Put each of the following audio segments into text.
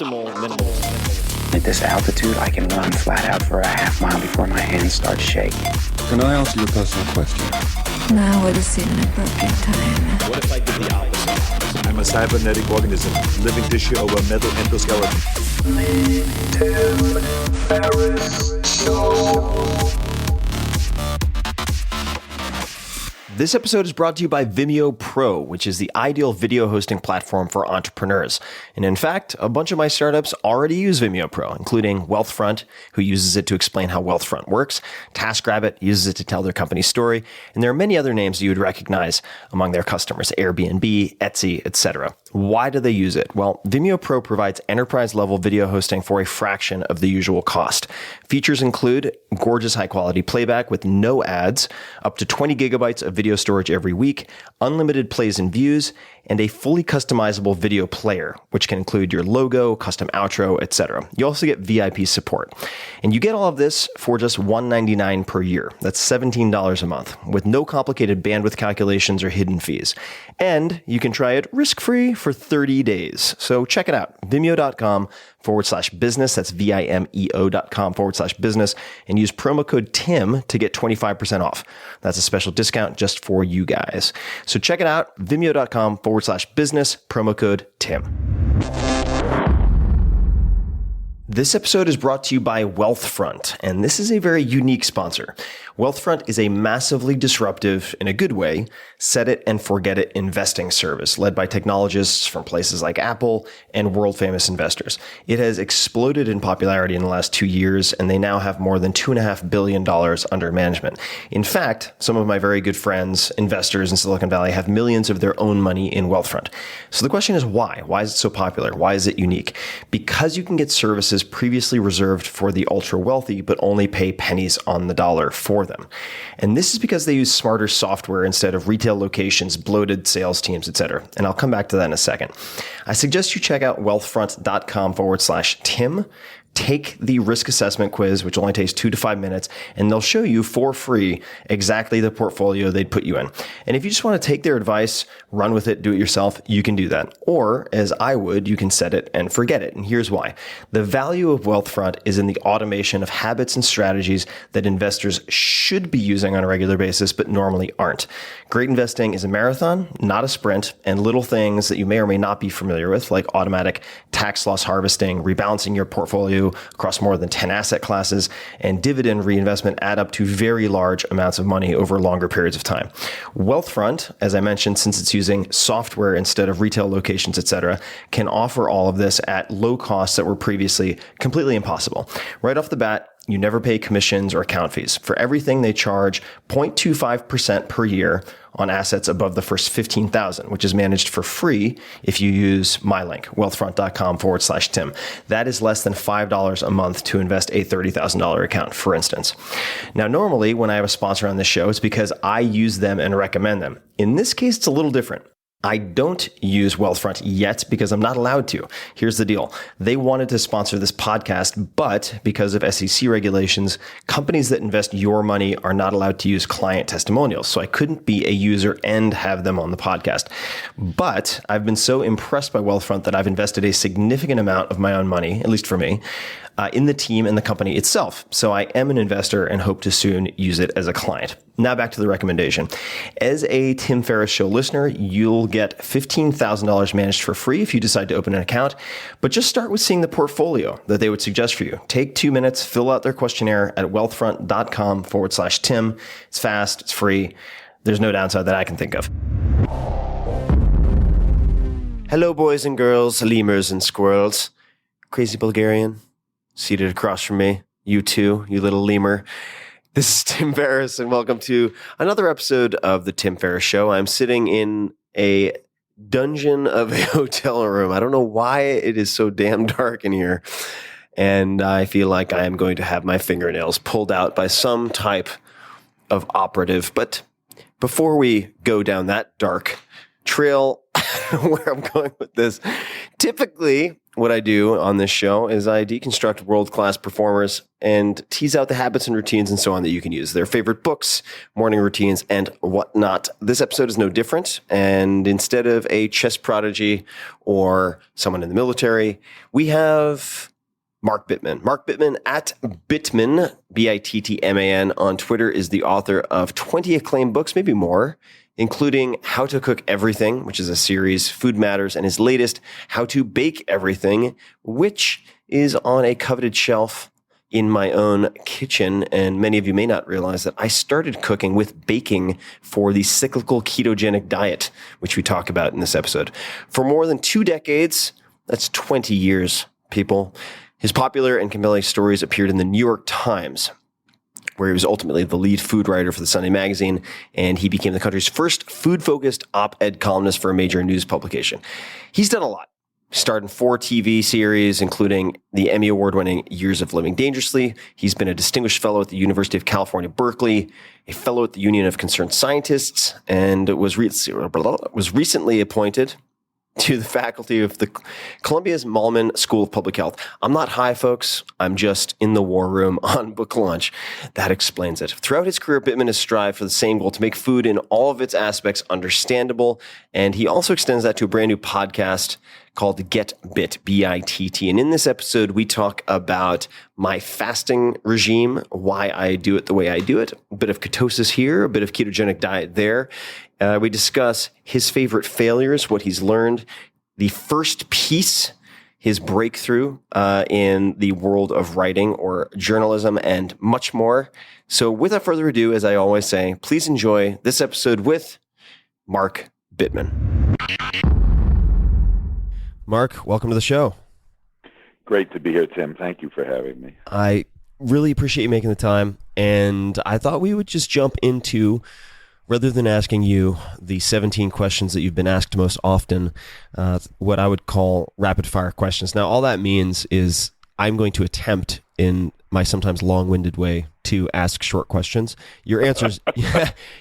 optimal minimalism. At this altitude, I can run flat out for a half mile before my hands start shaking. Can I ask you a personal question? Now would seem an appropriate time. What if I did the opposite? I'm a cybernetic organism, living tissue over a metal endoskeleton. This episode is brought to you by Vimeo Pro, which is the ideal video hosting platform for entrepreneurs. And in fact, a bunch of my startups already use Vimeo Pro, including Wealthfront, who uses it to explain how Wealthfront works. TaskRabbit uses it to tell their company story. And there are many other names you would recognize among their customers, Airbnb, Etsy, etc. Why do they use it? Well, Vimeo Pro provides enterprise-level video hosting for a fraction of the usual cost. Features include gorgeous high-quality playback with no ads, up to 20 gigabytes of video storage every week, unlimited plays and views, and a fully customizable video player, which can include your logo, custom outro, etc. You also get VIP support. And you get all of this for just $199 per year. That's $17 a month, with no complicated bandwidth calculations or hidden fees. And you can try it risk-free for 30 days. So check it out, vimeo.com/business. That's vimeo.com/business. And use promo code TIM to get 25% off. That's a special discount just for you guys. So check it out, vimeo.com/business, promo code TIM. This episode is brought to you by Wealthfront, and this is a very unique sponsor. Wealthfront is a massively disruptive, in a good way, set it and forget it investing service led by technologists from places like Apple and world-famous investors. It has exploded in popularity in the last 2 years, and they now have more than $2.5 billion under management. In fact, some of my very good friends, investors in Silicon Valley, have millions of their own money in Wealthfront. So the question is why? Why is it so popular? Why is it unique? Because you can get services previously reserved for the ultra wealthy, but only pay pennies on the dollar for them. And this is because they use smarter software instead of retail locations, bloated sales teams, etc. And I'll come back to that in a second. I suggest you check out wealthfront.com/Tim. Take the risk assessment quiz, which only takes 2 to 5 minutes, and they'll show you for free exactly the portfolio they'd put you in. And if you just want to take their advice, run with it, do it yourself, you can do that. Or, as I would, you can set it and forget it. And here's why. The value of Wealthfront is in the automation of habits and strategies that investors should be using on a regular basis, but normally aren't. Great investing is a marathon, not a sprint, and little things that you may or may not be familiar with, like automatic tax loss harvesting, rebalancing your portfolio across more than 10 asset classes, and dividend reinvestment add up to very large amounts of money over longer periods of time. Wealthfront, as I mentioned, since it's using software instead of retail locations, etc., can offer all of this at low costs that were previously completely impossible. Right off the bat, you never pay commissions or account fees. For everything, they charge 0.25% per year on assets above the first 15,000, which is managed for free if you use my link, wealthfront.com/Tim. That is less than $5 a month to invest a $30,000 account, for instance. Now, normally when I have a sponsor on this show, it's because I use them and recommend them. In this case, it's a little different. I don't use Wealthfront yet because I'm not allowed to. Here's the deal. They wanted to sponsor this podcast, but because of SEC regulations, companies that invest your money are not allowed to use client testimonials. So I couldn't be a user and have them on the podcast. But I've been so impressed by Wealthfront that I've invested a significant amount of my own money, at least for me, in the team and the company itself. So I am an investor and hope to soon use it as a client. Now back to the recommendation. As a Tim Ferriss Show listener, you'll get $15,000 managed for free if you decide to open an account, but just start with seeing the portfolio that they would suggest for you. Take 2 minutes, fill out their questionnaire at wealthfront.com/Tim. It's fast, it's free. There's no downside that I can think of. Hello, boys and girls, lemurs and squirrels. Crazy Bulgarian, seated across from me. You too, you little lemur. This is Tim Ferriss, and welcome to another episode of The Tim Ferriss Show. I'm sitting in a dungeon of a hotel room. I don't know why it is so damn dark in here, and I feel like I am going to have my fingernails pulled out by some type of operative. But before we go down that dark trail, where I'm going with this, typically what I do on this show is I deconstruct world-class performers and tease out the habits and routines and so on that you can use. Their favorite books, morning routines, and whatnot. This episode is no different. And instead of a chess prodigy or someone in the military, we have Mark Bittman. Mark Bittman at Bittman, Bittman on Twitter, is the author of 20 acclaimed books, maybe more, including How to Cook Everything, which is a series, Food Matters, and his latest, How to Bake Everything, which is on a coveted shelf in my own kitchen. And many of you may not realize that I started cooking with baking for the cyclical ketogenic diet, which we talk about in this episode. For more than 2 decades, that's 20 years, people, his popular and compelling stories appeared in the New York Times, where he was ultimately the lead food writer for the Sunday magazine, and he became the country's first food-focused op-ed columnist for a major news publication. He's done a lot. He starred in 4 TV series, including the Emmy Award-winning Years of Living Dangerously. He's been a distinguished fellow at the University of California, Berkeley, a fellow at the Union of Concerned Scientists, and was recently appointed to the faculty of the Columbia's Malman School of Public Health. I'm not high, folks. I'm just in the war room on book launch. That explains it. Throughout his career, Bittman has strived for the same goal, to make food in all of its aspects understandable. And he also extends that to a brand new podcast called Get Bit, B-I-T-T. And in this episode, we talk about my fasting regime, why I do it the way I do it, a bit of ketosis here, a bit of ketogenic diet there. We discuss his favorite failures, what he's learned, the first piece, his breakthrough in the world of writing or journalism, and much more. So without further ado, as I always say, please enjoy this episode with Mark Bittman. Mark, welcome to the show. Great to be here, Tim. Thank you for having me. I really appreciate you making the time, and I thought we would just jump into, rather than asking you the 17 questions that you've been asked most often, what I would call rapid fire questions. Now, all that means is I'm going to attempt in my sometimes long-winded way to ask short questions. Your answers,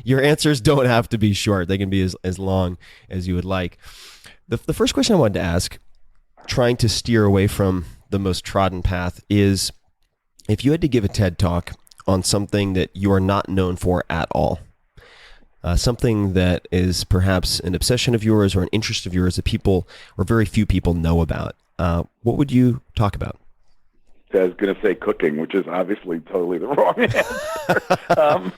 your answers don't have to be short. They can be as long as you would like. The first question I wanted to ask, trying to steer away from the most trodden path, is if you had to give a TED Talk on something that you are not known for at all, something that is perhaps an obsession of yours or an interest of yours that people or very few people know about, what would you talk about? I was going to say cooking, which is obviously totally the wrong answer.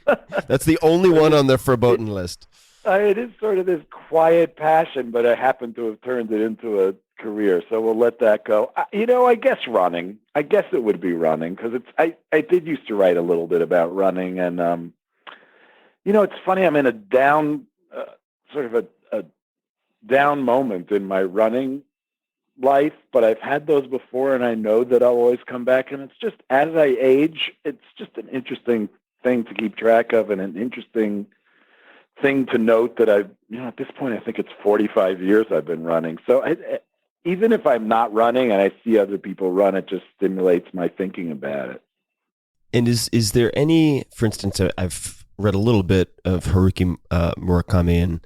That's the only one on the verboten list. It is sort of this quiet passion, but I happen to have turned it into a career, so we'll let that go. I guess running. I guess it would be running, because I did used to write a little bit about running, and it's funny. I'm in a down, sort of a down moment in my running life, but I've had those before, and I know that I'll always come back. And it's just, as I age, it's just an interesting thing to keep track of, and an interesting thing to note that at this point, I think it's 45 years I've been running. So even if I'm not running and I see other people run, it just stimulates my thinking about it. And is there any, for instance, I've read a little bit of Haruki Murakami and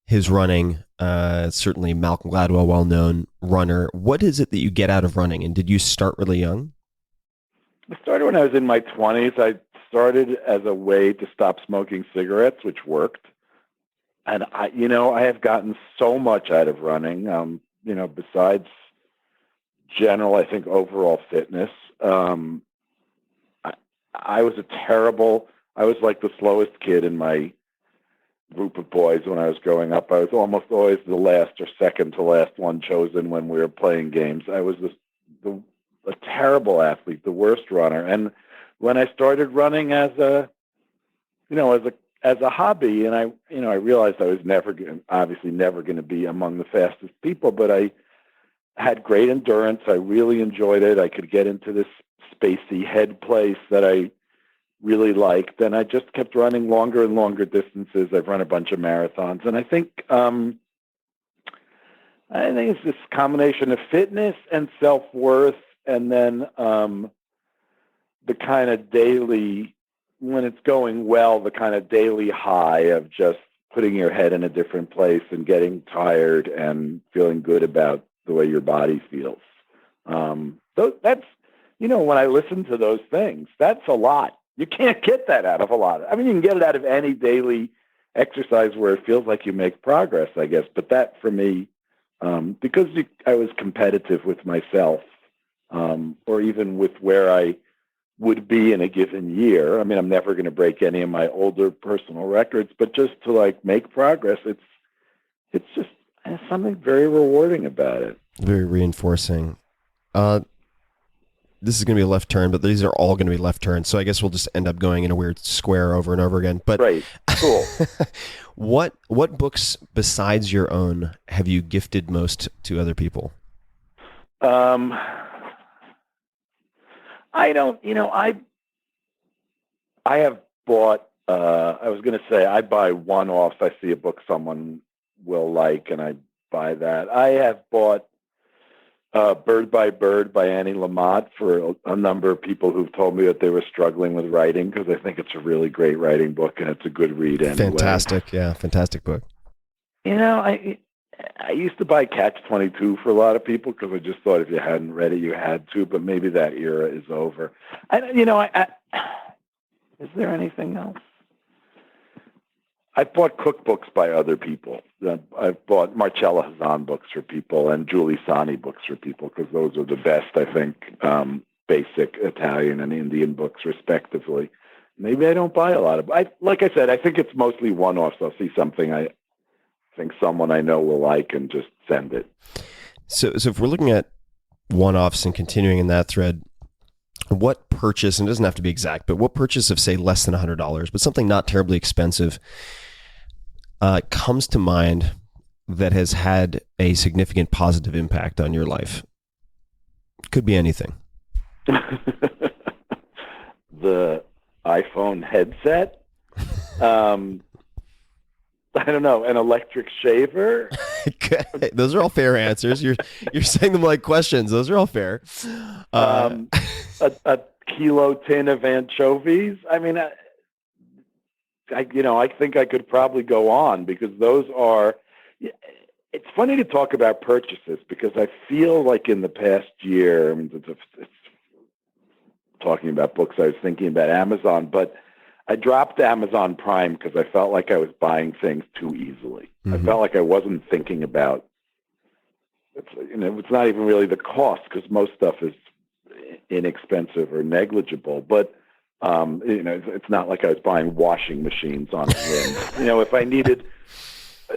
his running, certainly Malcolm Gladwell, well-known runner. What is it that you get out of running? And did you start really young? I started when I was in my 20s. I started as a way to stop smoking cigarettes, which worked. And I have gotten so much out of running, besides general, I think, overall fitness. I was like the slowest kid in my group of boys when I was growing up. I was almost always the last or second to last one chosen when we were playing games. I was a terrible athlete, the worst runner. And when I started running as a hobby, and I realized I was never going to be among the fastest people, but I had great endurance. I really enjoyed it. I could get into this spacey head place that I really liked, and I just kept running longer and longer distances. I've run a bunch of marathons, and I think it's this combination of fitness and self-worth, and then the kind of daily, when it's going well, the kind of daily high of just putting your head in a different place and getting tired and feeling good about the way your body feels. That's, when I listen to those things, that's a lot. You can't get that out of a lot. I mean, you can get it out of any daily exercise where it feels like you make progress, I guess. But that for me, because I was competitive with myself, or even with where I would be in a given year. I mean, I'm never going to break any of my older personal records, but just to like make progress, it's just something very rewarding about it. Very reinforcing. This is going to be a left turn, but these are all going to be left turns. So I guess we'll just end up going in a weird square over and over again. But right, cool. What books besides your own have you gifted most to other people? I don't, I have bought, I was going to say I buy one-offs. I see a book someone will like and I buy that. I have bought Bird by Bird by Annie Lamott for a number of people who've told me that they were struggling with writing, because I think it's a really great writing book and it's a good read anyway. Fantastic. Yeah, fantastic book. I used to buy Catch-22 for a lot of people because I just thought if you hadn't read it, you had to, but maybe that era is over. Is there anything else? I've bought cookbooks by other people. I've bought Marcella Hazan books for people and Julie Sani books for people, because those are the best, I think, basic Italian and Indian books, respectively. Maybe I don't buy a lot of. Like I said, I think it's mostly one-offs. I'll see something I think someone I know will like and just send it. So if we're looking at one-offs and continuing in that thread, what purchase, and it doesn't have to be exact, but what purchase of, say, less than $100, but something not terribly expensive, comes to mind that has had a significant positive impact on your life? Could be anything. The iPhone headset. I don't know, an electric shaver. Those are all fair answers. You're saying them like questions. Those are all fair. A kilo tin of anchovies. I mean, I think I could probably go on, because those are. It's funny to talk about purchases, because I feel like in the past year, it's talking about books, I was thinking about Amazon, but I dropped Amazon Prime because I felt like I was buying things too easily. Mm-hmm. I felt like I wasn't thinking about, it's not even really the cost, because most stuff is inexpensive or negligible, but it's not like I was buying washing machines on a whim.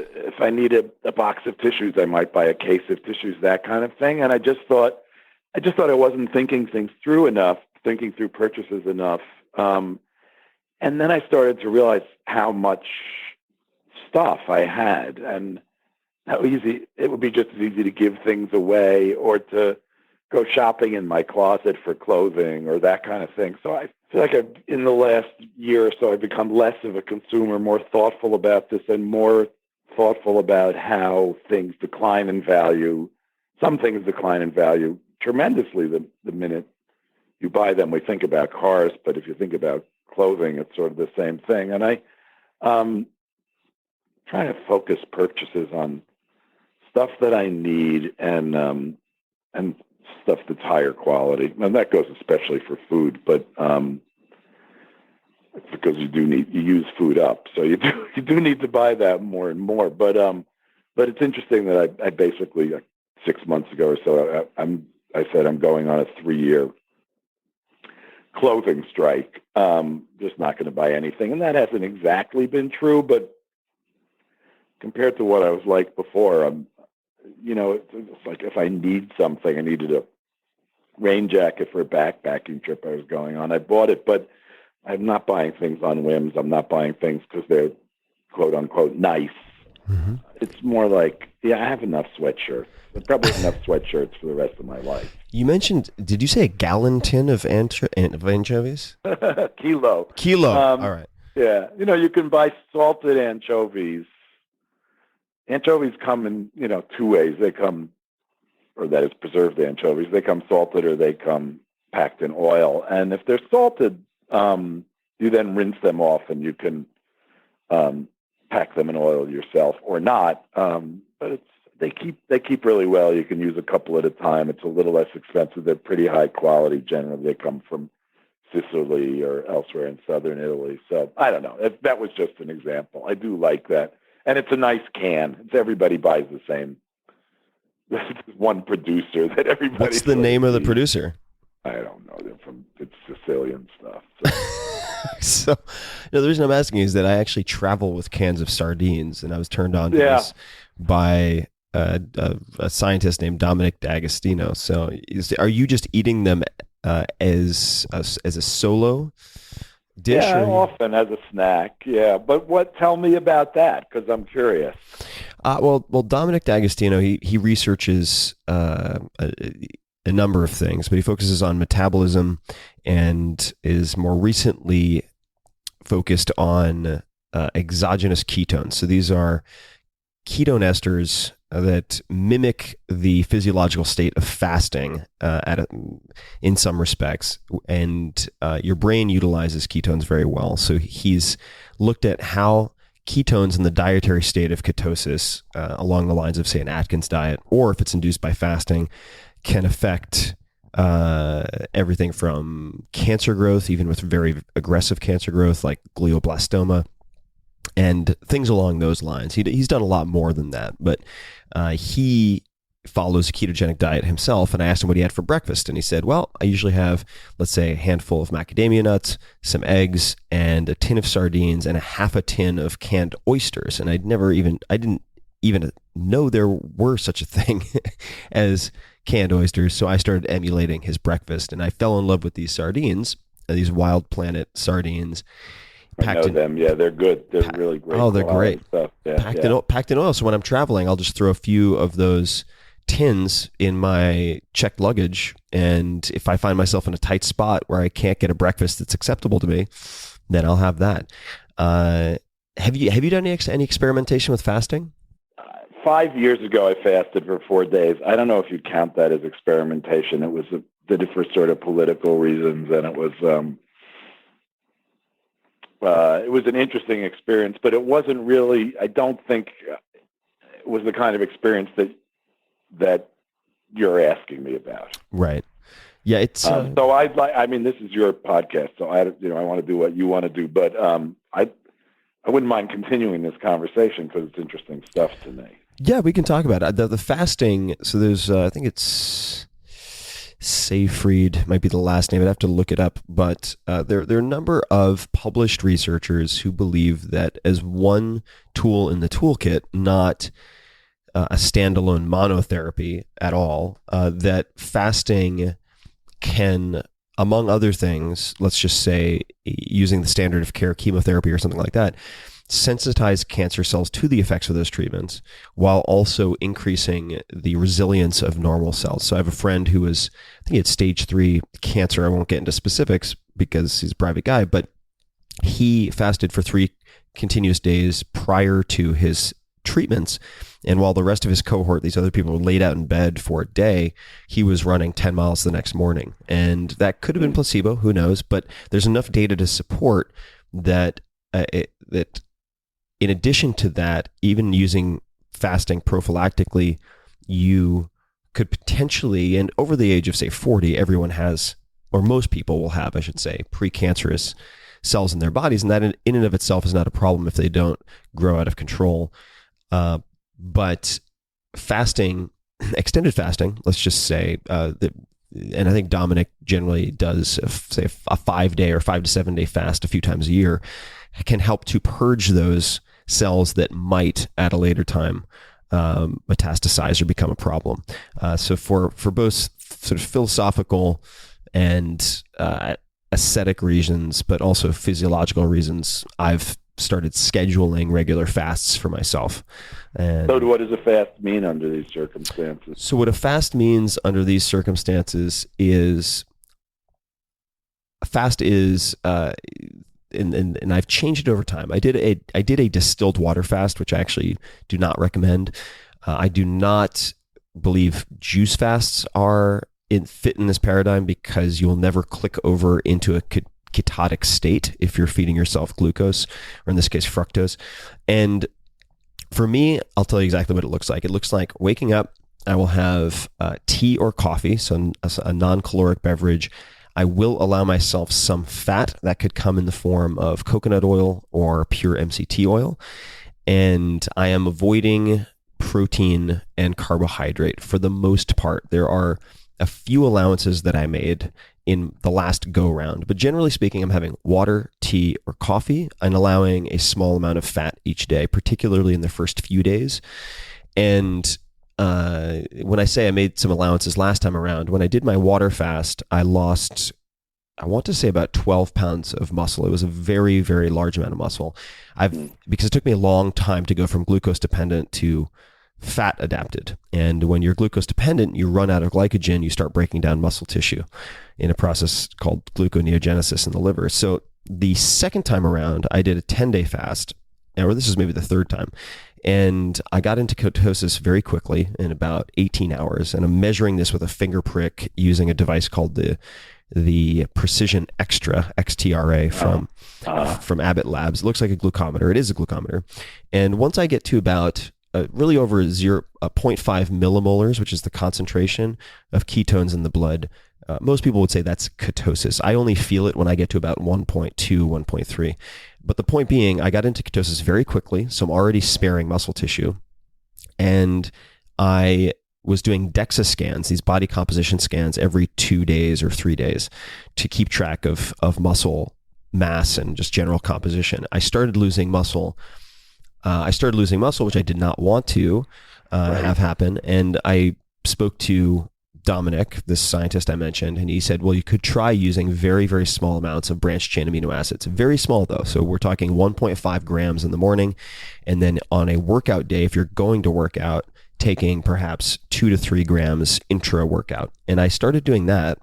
If I needed a box of tissues, I might buy a case of tissues, that kind of thing. And I just thought I wasn't thinking things through enough, thinking through purchases enough. And then I started to realize how much stuff I had, and how easy it would be, just as easy to give things away or to go shopping in my closet for clothing or that kind of thing. So I feel like in the last year or so, I've become less of a consumer, more thoughtful about this, and more thoughtful about how things decline in value. Some things decline in value tremendously the minute you buy them. We think about cars, but if you think about clothing, it's sort of the same thing. And I trying to focus purchases on stuff that I need and stuff that's higher quality. And that goes especially for food, but it's because you use food up. So you do need to buy that more and more. But it's interesting that I basically 6 months ago or so, I said I'm going on a 3-year clothing strike. Just not going to buy anything. And that hasn't exactly been true, but compared to what I was like before, it's like if I need something, I needed a rain jacket for a backpacking trip I was going on, I bought it, but I'm not buying things on whims. I'm not buying things because they're quote unquote nice. Mm-hmm. It's more like, I have enough sweatshirts. Probably enough sweatshirts for the rest of my life. You mentioned, did you say a gallon tin of anchovies? Kilo. All right. Yeah. You can buy salted anchovies. Anchovies come in, 2 ways. They come, or that is preserved anchovies. They come salted or they come packed in oil. And if they're salted, you then rinse them off and you can pack them in oil yourself or not. But they keep really well. You can use a couple at a time. It's a little less expensive. They're pretty high quality. Generally, they come from Sicily or elsewhere in southern Italy. So I don't know. That was just an example. I do like that, and it's a nice can. Everybody buys the same. There's one producer that everybody. What's the name of the producer? I don't know. It's Sicilian stuff. So. So, the reason I'm asking is that I actually travel with cans of sardines, and I was turned on to this by a scientist named Dominic D'Agostino. So, are you just eating them as a solo dish? Yeah, often as a snack. Yeah, but tell me about that, because I'm curious. Well, Dominic D'Agostino, he researches a number of things, but he focuses on metabolism and is more recently focused on exogenous ketones. So these are ketone esters that mimic the physiological state of fasting in some respects, and your brain utilizes ketones very well. So he's looked at how ketones in the dietary state of ketosis, along the lines of, say, an Atkins diet, or if it's induced by fasting, can affect everything from cancer growth, even with very aggressive cancer growth like glioblastoma, and things along those lines. He's done a lot more than that, but he follows a ketogenic diet himself. And I asked him what he had for breakfast, and he said, well, I usually have, let's say, a handful of macadamia nuts, some eggs, and a tin of sardines, and a half a tin of canned oysters. And I didn't even know there were such a thing as canned oysters. So I started emulating his breakfast, and I fell in love with these sardines, these Wild Planet sardines. I know them. Yeah, they're good. They're really great. Oh, they're great. Stuff. Yeah, packed in oil. So when I'm traveling, I'll just throw a few of those tins in my checked luggage, and if I find myself in a tight spot where I can't get a breakfast that's acceptable to me, then I'll have that. Have you done any experimentation with fasting? 5 years ago, I fasted for 4 days. I don't know if you'd count that as experimentation. It was did it for sort of political reasons, and it was an interesting experience, but it wasn't really. I don't think it was the kind of experience that you're asking me about. Right. Yeah. It's so I'd like. I mean, this is your podcast, so I want to do what you want to do, but I wouldn't mind continuing this conversation because it's interesting stuff to me. Yeah, we can talk about it. The fasting. So there's, I think it's Seyfried might be the last name. I'd have to look it up, but there are a number of published researchers who believe that as one tool in the toolkit, not a standalone monotherapy at all, that fasting can, among other things, let's just say using the standard of care chemotherapy or something like that, sensitize cancer cells to the effects of those treatments while also increasing the resilience of normal cells. So I have a friend who was, I think he had stage 3 cancer. I won't get into specifics because he's a private guy, but he fasted for 3 continuous days prior to his treatments. And while the rest of his cohort, these other people, were laid out in bed for a day, he was running 10 miles the next morning. And that could have been placebo, who knows? But there's enough data to support that that in addition to that, even using fasting prophylactically, you could potentially, and over the age of, say, 40, everyone has, or most people will have, I should say, precancerous cells in their bodies. And that in and of itself is not a problem if they don't grow out of control. But fasting, extended fasting, let's just say, and I think Dominic generally does, say, a 5-day or 5 to 7 day fast a few times a year, can help to purge those cells that might at a later time metastasize or become a problem. So for both sort of philosophical and aesthetic reasons, but also physiological reasons, I've started scheduling regular fasts for myself. And so what does a fast mean under these circumstances? So what a fast means under these circumstances is, a fast is, and I've changed it over time. I did a distilled water fast, which I actually do not recommend. I do not believe juice fasts fit in this paradigm because you'll never click over into a ketotic state if you're feeding yourself glucose, or in this case fructose. And For me, I'll tell you exactly what it looks like. It looks like waking up, I will have tea or coffee, so a non-caloric beverage. I will allow myself some fat that could come in the form of coconut oil or pure MCT oil. And I am avoiding protein and carbohydrate for the most part. There are a few allowances that I made in the last go round, but generally speaking, I'm having water, tea, or coffee and allowing a small amount of fat each day, particularly in the first few days. And when I say I made some allowances last time around, when I did my water fast, I lost, I want to say about 12 pounds of muscle. It was a very, very large amount of muscle. Because it took me a long time to go from glucose dependent to fat adapted. And when you're glucose dependent, you run out of glycogen, you start breaking down muscle tissue in a process called gluconeogenesis in the liver. So the second time around, I did a 10-day fast, or this is maybe the third time. And I got into ketosis very quickly in about 18 hours. And I'm measuring this with a finger prick using a device called the Precision Extra, XTRA from Abbott Labs. It looks like a glucometer. It is a glucometer. And once I get to about really over 0.5 millimolars, which is the concentration of ketones in the blood, most people would say that's ketosis. I only feel it when I get to about 1.2, 1.3. But the point being, I got into ketosis very quickly, so I'm already sparing muscle tissue. And I was doing DEXA scans, these body composition scans, every 2 days or 3 days to keep track of muscle mass and just general composition. I started losing muscle. Which I did not want to have happen. And I spoke to Dominic, this scientist I mentioned, and he said, well, you could try using very, very small amounts of branched chain amino acids. Very small though. So we're talking 1.5 grams in the morning. And then on a workout day, if you're going to work out, taking perhaps 2 to 3 grams intra workout. And I started doing that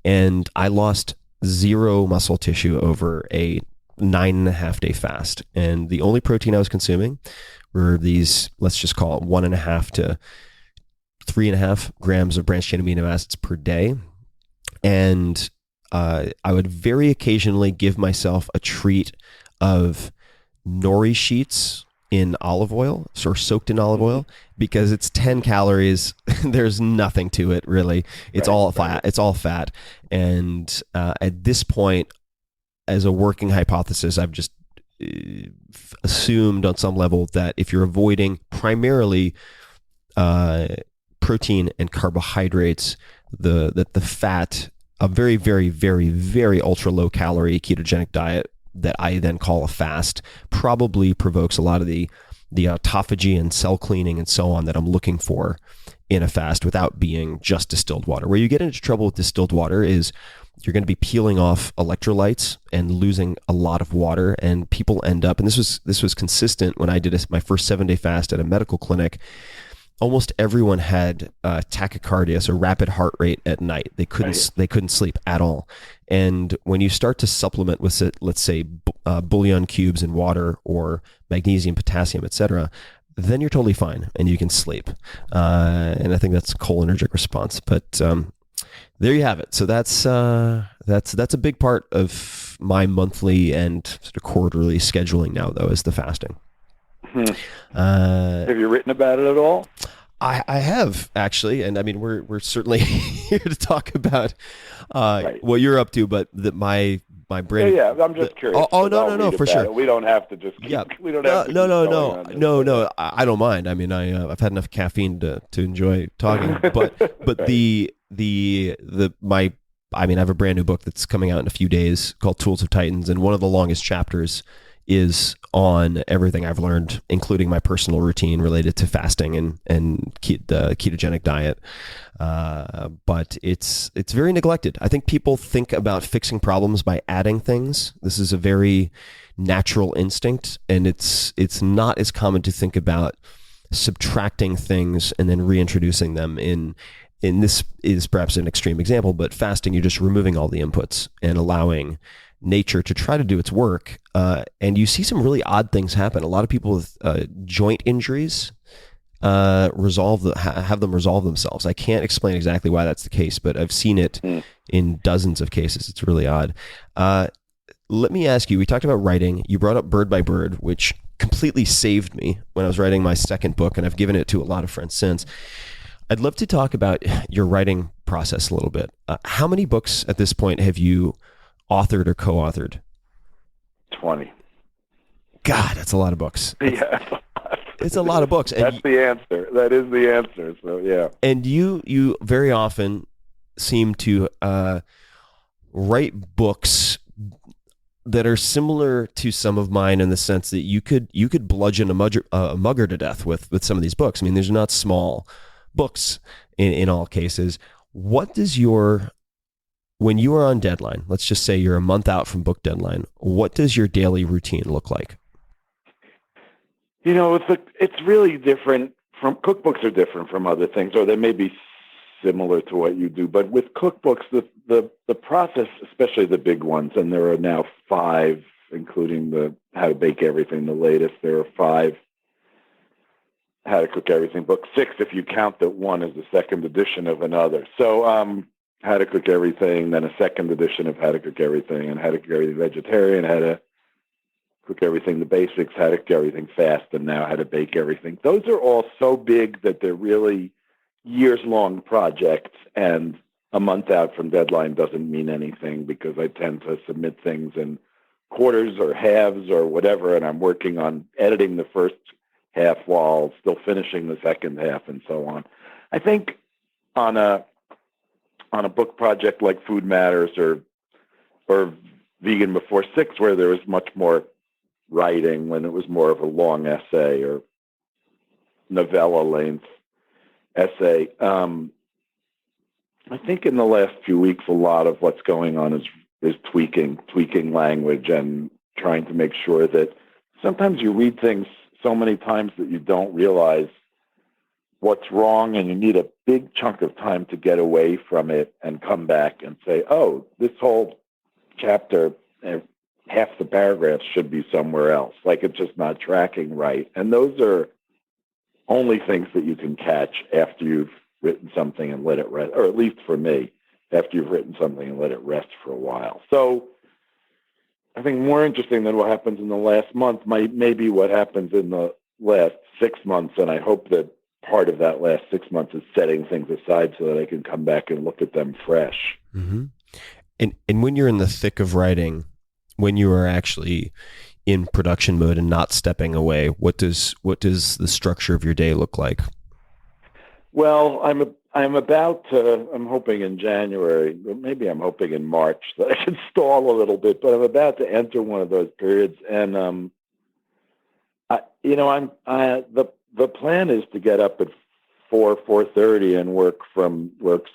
and I lost 0 muscle tissue over a 9.5 day fast. And the only protein I was consuming were these, let's just call it 1.5 to 3.5 grams of branched chain amino acids per day. And I would very occasionally give myself a treat of nori sheets in olive oil, or soaked in olive oil, because it's 10 calories. There's nothing to it really. It's all fat. It's all fat. And at this point, as a working hypothesis, I've just assumed on some level that if you're avoiding primarily protein and carbohydrates, that the fat, a very, very, very, very ultra low calorie ketogenic diet that I then call a fast, probably provokes a lot of the autophagy and cell cleaning and so on that I'm looking for in a fast without being just distilled water. Where you get into trouble with distilled water is you're going to be peeling off electrolytes and losing a lot of water, and people end up, and this was consistent when I did my first 7-day fast at a medical clinic. Almost everyone had tachycardia, so rapid heart rate at night. They couldn't sleep at all. And when you start to supplement with, let's say, bouillon cubes in water or magnesium, potassium, etc., then you're totally fine and you can sleep. And I think that's a cholinergic response. But there you have it. So that's a big part of my monthly and sort of quarterly scheduling now, though, is the fasting. Have you written about it at all? I have, actually, and I mean we're certainly here to talk about what you're up to, but my brain. Yeah, I'm just curious. No, for sure. We don't have to just keep. Yeah. We don't have to. No. I don't mind. I mean, I've had enough caffeine to enjoy talking, but I have a brand new book that's coming out in a few days called Tools of Titans, and one of the longest chapters is on everything I've learned, including my personal routine related to fasting and the ketogenic diet. But it's very neglected. I think people think about fixing problems by adding things. This is a very natural instinct, and it's not as common to think about subtracting things and then reintroducing them in. This is perhaps an extreme example, but fasting, you're just removing all the inputs and allowing nature to try to do its work. And you see some really odd things happen. A lot of people with joint injuries have them resolve themselves. I can't explain exactly why that's the case, but I've seen it in dozens of cases. It's really odd. Let me ask you, we talked about writing. You brought up Bird by Bird, which completely saved me when I was writing my second book, and I've given it to a lot of friends since. I'd love to talk about your writing process a little bit. How many books at this point have you authored or co-authored? 20. God, that's a lot of books. Yeah. It's a lot of books. And That's the answer. That is the answer. So, yeah. And you very often seem to write books that are similar to some of mine in the sense that you could bludgeon a mugger to death with some of these books. I mean, these are not small books in all cases. What does when you are on deadline, let's just say you're a month out from book deadline, what does your daily routine look like? You know, it's really different from cookbooks are different from other things, or they may be similar to what you do. But with cookbooks, the process, especially the big ones, and there are now 5, including the How to Bake Everything, the latest. There are 5 How to Cook Everything books, 6 if you count that one is the second edition of another. So How to Cook Everything, then a second edition of How to Cook Everything, and How to Cook Everything Vegetarian, How to Cook Everything the Basics, How to Cook Everything Fast, and now How to Bake Everything. Those are all so big that they're really years-long projects, and a month out from deadline doesn't mean anything because I tend to submit things in quarters or halves or whatever, and I'm working on editing the first half while still finishing the second half and so on. I think on a book project like Food Matters or Vegan Before 6, where there was much more writing, when it was more of a long essay or novella length essay. I think in the last few weeks, a lot of what's going on is tweaking language and trying to make sure that sometimes you read things so many times that you don't realize what's wrong, and you need a big chunk of time to get away from it and come back and say, oh, this whole chapter, half the paragraphs should be somewhere else. Like it's just not tracking right. And those are only things that you can catch after you've written something and let it rest, or at least for me, after you've written something and let it rest for a while. So I think more interesting than what happens in the last month may be what happens in the last 6 months. And I hope that part of that last 6 months is setting things aside so that I can come back and look at them fresh. Mm-hmm. And when you're in the thick of writing, when you are actually in production mode and not stepping away, what does the structure of your day look like? Well, I'm hoping in January, maybe I'm hoping in March that I can stall a little bit, but I'm about to enter one of those periods, and the plan is to get up at 4:30 and work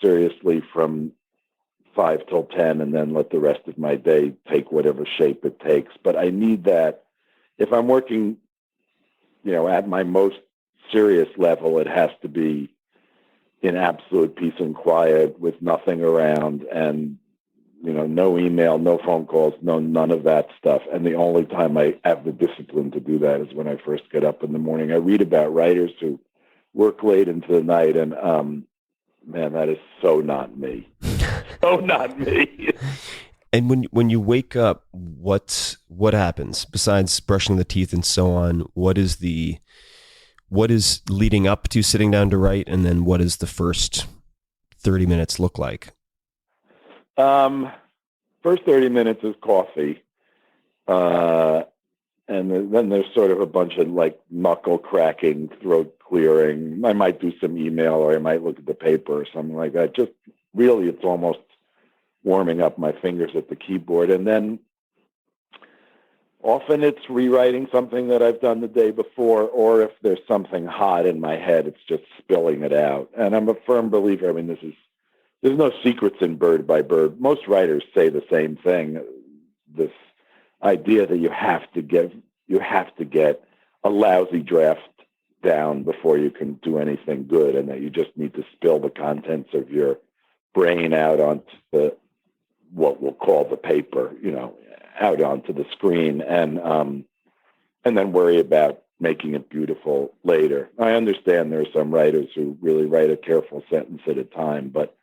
seriously from 5 till 10, and then let the rest of my day take whatever shape it takes. But I need that. If I'm working, at my most serious level, it has to be in absolute peace and quiet with nothing around, and, no email, no phone calls, none of that stuff. And the only time I have the discipline to do that is when I first get up in the morning. I read about writers who work late into the night, and, man, that is so not me. So not me. And when you wake up, what happens besides brushing the teeth and so on? What is leading up to sitting down to write, and then what does the first 30 minutes look like? First 30 minutes is coffee, and then there's sort of a bunch of like knuckle cracking, throat clearing. I might do some email, or I might look at the paper or something like that. Just really, it's almost warming up my fingers at the keyboard. And then often it's rewriting something that I've done the day before, or if there's something hot in my head, it's just spilling it out. And I'm a firm believer, there's no secrets in Bird by Bird. Most writers say the same thing, this idea that you have to get a lousy draft down before you can do anything good, and that you just need to spill the contents of your brain out onto what we'll call the paper, out onto the screen, and then worry about making it beautiful later. I understand there are some writers who really write a careful sentence at a time, but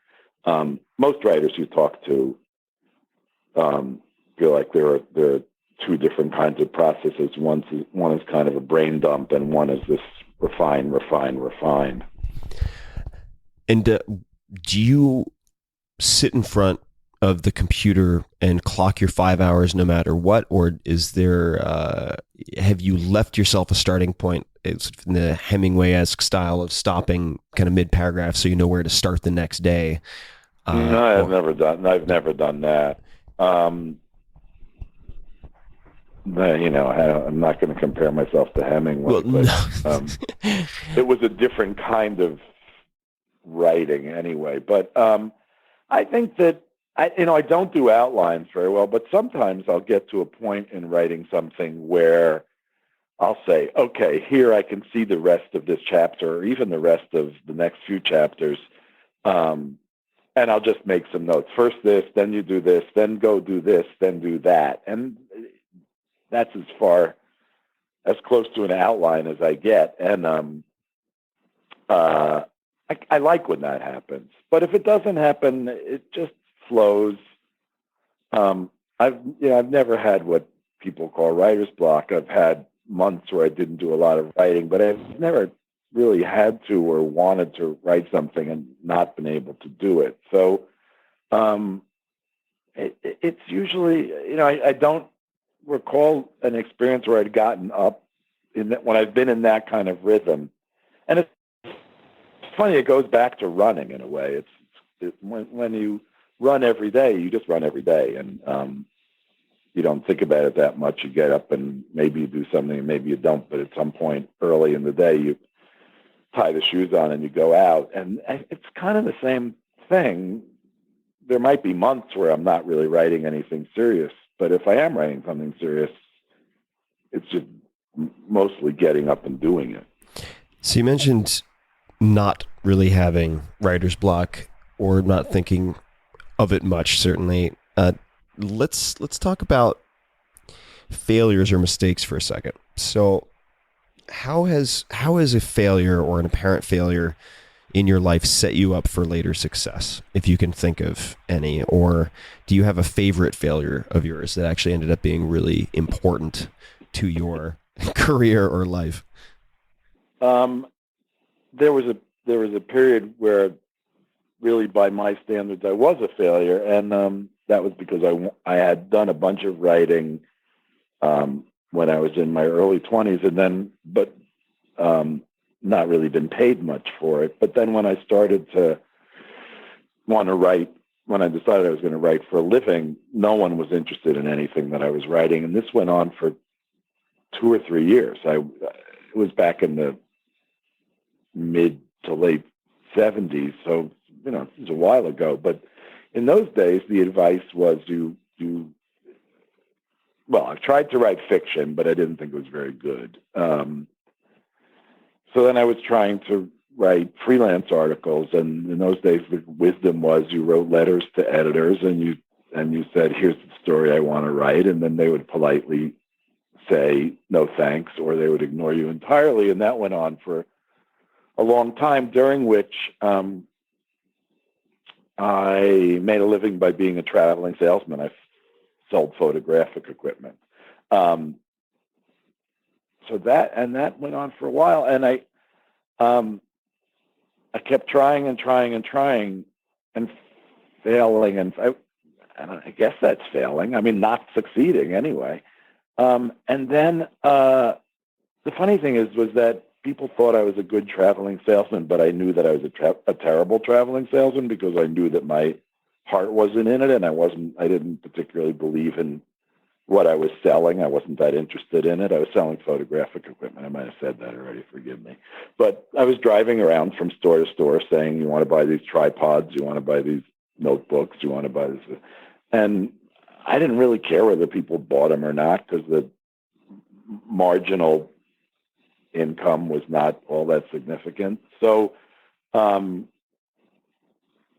most writers you talk to feel like there are two different kinds of processes. One is kind of a brain dump, and one is this refine. And do you sit in front of the computer and clock your 5 hours no matter what, or is there? Have you left yourself a starting point? It's in the Hemingway-esque style of stopping kind of mid-paragraph, so you know where to start the next day. No, I've never done that. I'm not going to compare myself to Hemingway, but it was a different kind of writing anyway. But I think that I don't do outlines very well, but sometimes I'll get to a point in writing something where I'll say, okay, here I can see the rest of this chapter, or even the rest of the next few chapters, and I'll just make some notes. First this, then you do this, then go do this, then do that, and that's as close to an outline as I get. And I like when that happens. But if it doesn't happen, it just flows. I've never had what people call writer's block. I've had months where I didn't do a lot of writing, but I've never really had to or wanted to write something and not been able to do it. So it's usually, I don't recall an experience where I'd gotten up when I've been in that kind of rhythm. And it's funny, it goes back to running in a way. When you run every day, you just run every day, and you don't think about it that much. You get up and maybe you do something, maybe you don't, but at some point early in the day, you tie the shoes on and you go out. And it's kind of the same thing. There might be months where I'm not really writing anything serious, but if I am writing something serious, it's just mostly getting up and doing it. So you mentioned not really having writer's block or not thinking of it much, certainly. Let's talk about failures or mistakes for a second. So how has a failure or an apparent failure in your life set you up for later success, if you can think of any? Or do you have a favorite failure of yours that actually ended up being really important to your career or life? There was a period where, really by my standards, I was a failure, and that was because I had done a bunch of writing when I was in my early 20s, but not really been paid much for it. But then when I started to want to write, when I decided I was going to write for a living, no one was interested in anything that I was writing, and this went on for 2 or 3 years. It was back in the mid to late 70s, so it was a while ago. But in those days, the advice was I tried to write fiction, but I didn't think it was very good. So then I was trying to write freelance articles, and in those days, the wisdom was you wrote letters to editors, and you said, "Here's the story I want to write," and then they would politely say no thanks, or they would ignore you entirely, and that went on for a long time, during which I made a living by being a traveling salesman. I sold photographic equipment. So that went on for a while, and I kept trying and failing, and I guess that's failing. I mean, not succeeding anyway. And then the funny thing was that people thought I was a good traveling salesman, but I knew that I was a terrible traveling salesman because I knew that my heart wasn't in it, and I didn't particularly believe in what I was selling. I wasn't that interested in it. I was selling photographic equipment. I might have said that already, forgive me. But I was driving around from store to store saying, you want to buy these tripods, you want to buy these notebooks, you want to buy this. And I didn't really care whether people bought them or not, because the marginal income was not all that significant. So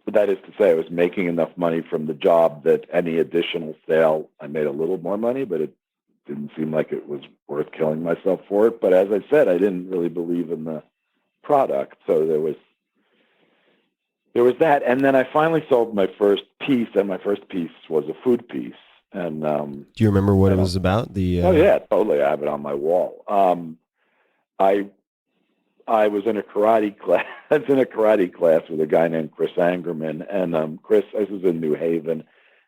that is to say, I was making enough money from the job that any additional sale, I made a little more money, but it didn't seem like it was worth killing myself for it. But as I said, I didn't really believe in the product. So there was that. And then I finally sold my first piece, and my first piece was a food piece. And Do you remember what it was about? oh yeah, totally. I have it on my wall. I was in a karate class. I was in a karate class with a guy named Chris Angerman, and Chris. This was in New Haven,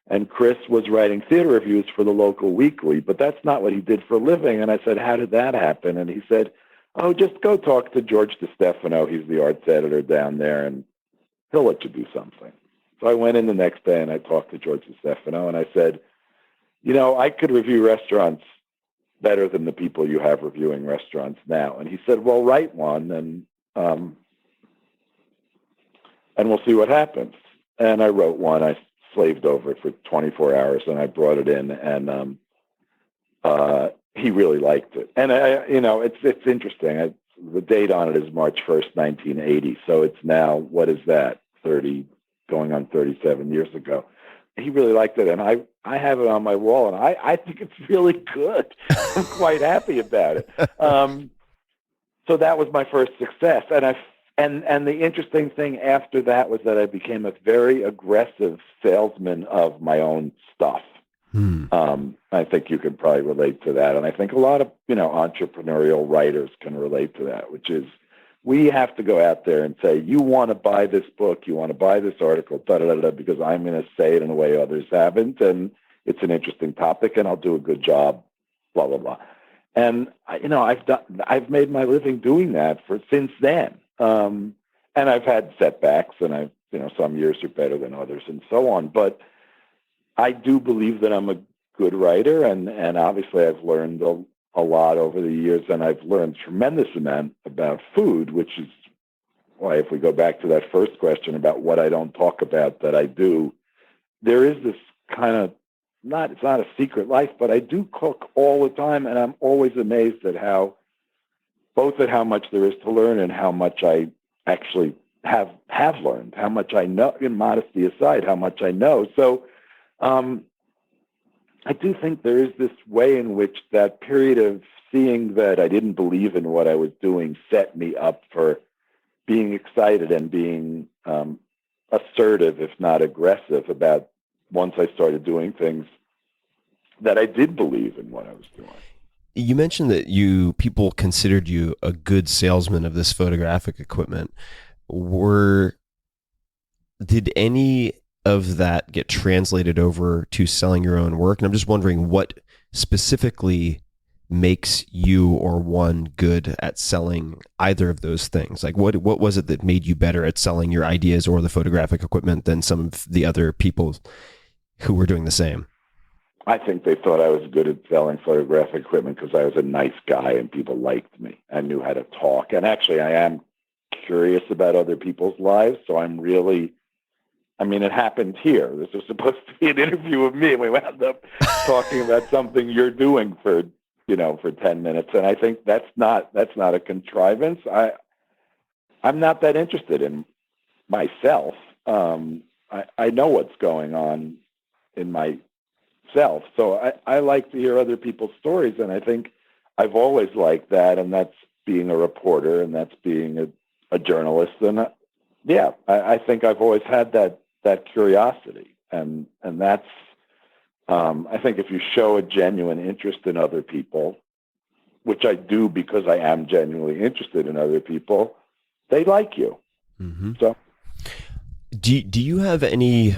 and Chris was writing theater reviews for the local weekly. But that's not what he did for a living. And I said, "How did that happen?" And he said, "Oh, just go talk to George DiStefano. He's the arts editor down there, and he'll let you do something." So I went in the next day and I talked to George DiStefano, and I said, I could review restaurants better than the people you have reviewing restaurants now. And he said, "Well, write one, and we'll see what happens." And I wrote one. I slaved over it for 24 hours, and I brought it in, and he really liked it. And it's interesting. The date on it is March 1st, 1980. So it's now, what is that? 30, going on 37 years ago. He really liked it, and I have it on my wall, and I think it's really good. I'm quite happy about it. So that was my first success, and the interesting thing after that was that I became a very aggressive salesman of my own stuff. I think you can probably relate to that, and I think a lot of entrepreneurial writers can relate to that, which is, we have to go out there and say, "You want to buy this book, you want to buy this article, because I'm going to say it in a way others haven't, and it's an interesting topic, and I'll do a good job, blah blah blah." And I've made my living doing that since then, and I've had setbacks, and some years are better than others, and so on. But I do believe that I'm a good writer, and obviously I've learned a lot over the years, and I've learned a tremendous amount about food, which is why, if we go back to that first question about what I don't talk about that I do, there is this kind of, it's not a secret life, but I do cook all the time, and I'm always amazed at how much there is to learn and how much I actually have learned, how much I know, in modesty aside, how much I know. So I do think there is this way in which that period of seeing that I didn't believe in what I was doing set me up for being excited and being assertive, if not aggressive, about once I started doing things that I did believe in what I was doing. You mentioned that people considered you a good salesman of this photographic equipment. Did any of that get translated over to selling your own work? And I'm just wondering what specifically makes you or one good at selling either of those things. Like what was it that made you better at selling your ideas or the photographic equipment than some of the other people who were doing the same? I think they thought I was good at selling photographic equipment because I was a nice guy and people liked me. I knew how to talk. And actually I am curious about other people's lives. So it happened here. This was supposed to be an interview with me, and we wound up talking about something you're doing for 10 minutes. And I think that's not a contrivance. I'm not that interested in myself. I know what's going on in myself. So I like to hear other people's stories, and I think I've always liked that, and that's being a reporter, and that's being a journalist. And I think I've always had that curiosity, and that's I think if you show a genuine interest in other people, which I do because I am genuinely interested in other people, they like you. Mm-hmm. So, do you have any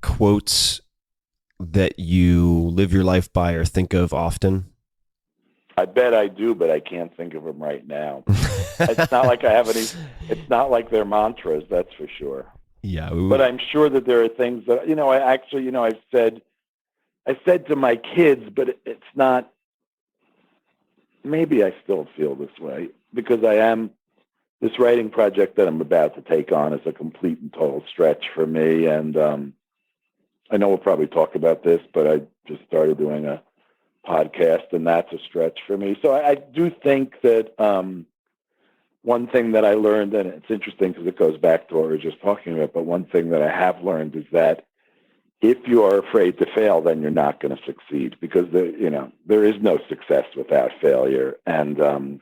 quotes that you live your life by or think of often? I bet I do, but I can't think of them right now. It's not like I have any. It's not like they're mantras, that's for sure. Yeah, but I'm sure that there are things that I said to my kids, but it's not. Maybe I still feel this way because this writing project that I'm about to take on is a complete and total stretch for me, and I know we'll probably talk about this, but I just started doing a podcast, and that's a stretch for me. So I do think that one thing that I learned, and it's interesting because it goes back to what we were just talking about, but one thing that I have learned is that if you are afraid to fail, then you're not going to succeed because there is no success without failure. And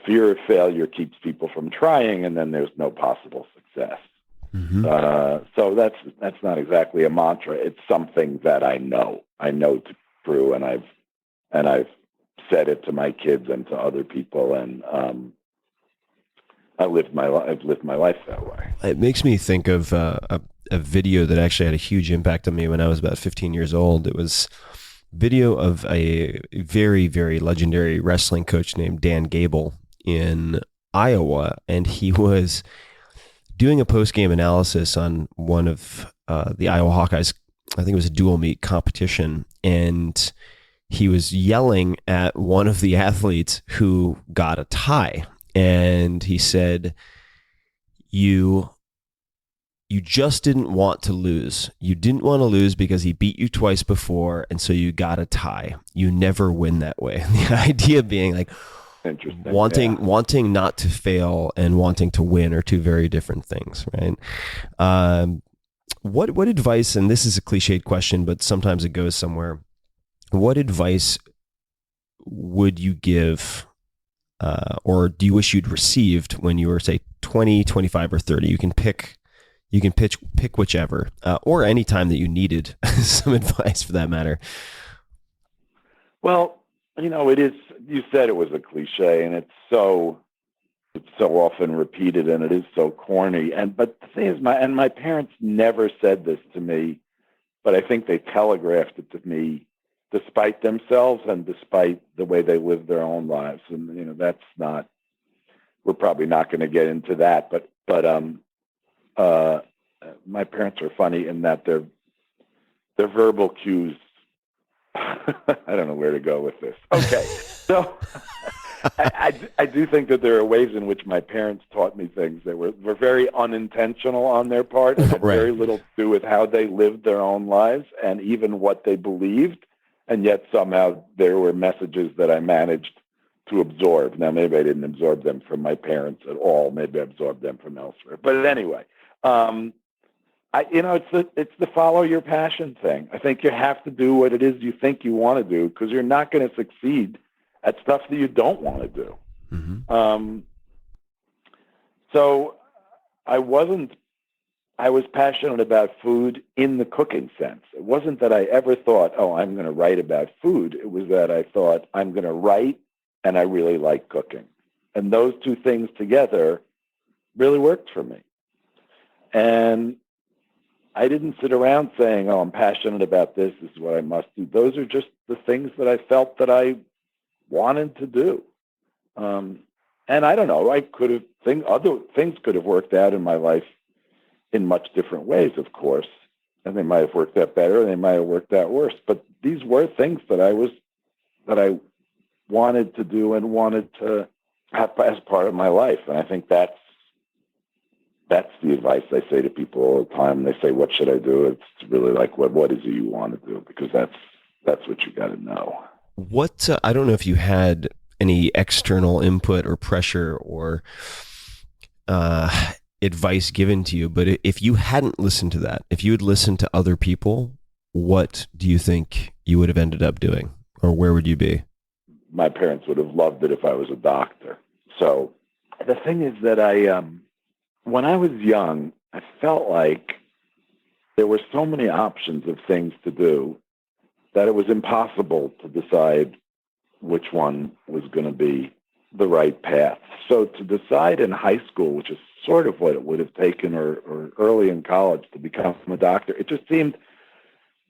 fear of failure keeps people from trying, and then there's no possible success. So that's not exactly a mantra. It's something that I know. I know to be true, and I've said it to my kids and to other people, and I've lived my life that way. It makes me think of a video that actually had a huge impact on me when I was about 15 years old. It was video of a very, very legendary wrestling coach named Dan Gable in Iowa, and he was doing a post-game analysis on one of the Iowa Hawkeyes. I think it was a dual meet competition, and he was yelling at one of the athletes who got a tie, and he said, you just didn't want to lose. You didn't want to lose because he beat you twice before, and so you got a tie. You never win that way. And the idea being like wanting not to fail and wanting to win are two very different things, right? What advice, and this is a cliched question, but sometimes it goes somewhere. What advice would you give, or do you wish you'd received when you were, say, 20, 25, or 30? You can pick whichever, or any time that you needed some advice for that matter. Well, it is. You said it was a cliche, and it's so often repeated, and it is so corny. But the thing is, my parents never said this to me, but I think they telegraphed it to me, despite themselves and despite the way they lived their own lives. And that's not. We're probably not going to get into that, but my parents are funny in that their verbal cues. I don't know where to go with this. Okay, so I do think that there are ways in which my parents taught me things that were very unintentional on their part, and had very little to do with how they lived their own lives and even what they believed, and yet somehow there were messages that I managed to absorb. Now, maybe I didn't absorb them from my parents at all. Maybe I absorbed them from elsewhere. But anyway, it's the follow your passion thing. I think you have to do what it is you think you want to do, because you're not going to succeed at stuff that you don't want to do. Mm-hmm. So I was passionate about food in the cooking sense. It wasn't that I ever thought, I'm going to write about food. It was that I thought, I'm going to write, and I really like cooking. And those two things together really worked for me. And I didn't sit around saying, I'm passionate about this. This is what I must do. Those are just the things that I felt that I wanted to do. And I don't know, other things could have worked out in my life in much different ways, of course. And they might have worked out better, and they might have worked out worse. But these were things that I wanted to do and wanted to have as part of my life. And I think that's the advice I say to people all the time. They say, what should I do? It's really like, what is it you want to do? Because that's what you got to know. What, I don't know if you had any external input or pressure or advice given to you, but if you hadn't listened to that, if you had listened to other people, what do you think you would have ended up doing, or where would you be? My parents would have loved it if I was a doctor. So the thing is that when I was young, I felt like there were so many options of things to do that it was impossible to decide which one was going to be the right path. So to decide in high school, which is sort of what it would have taken, or early in college, to become a doctor, it just seemed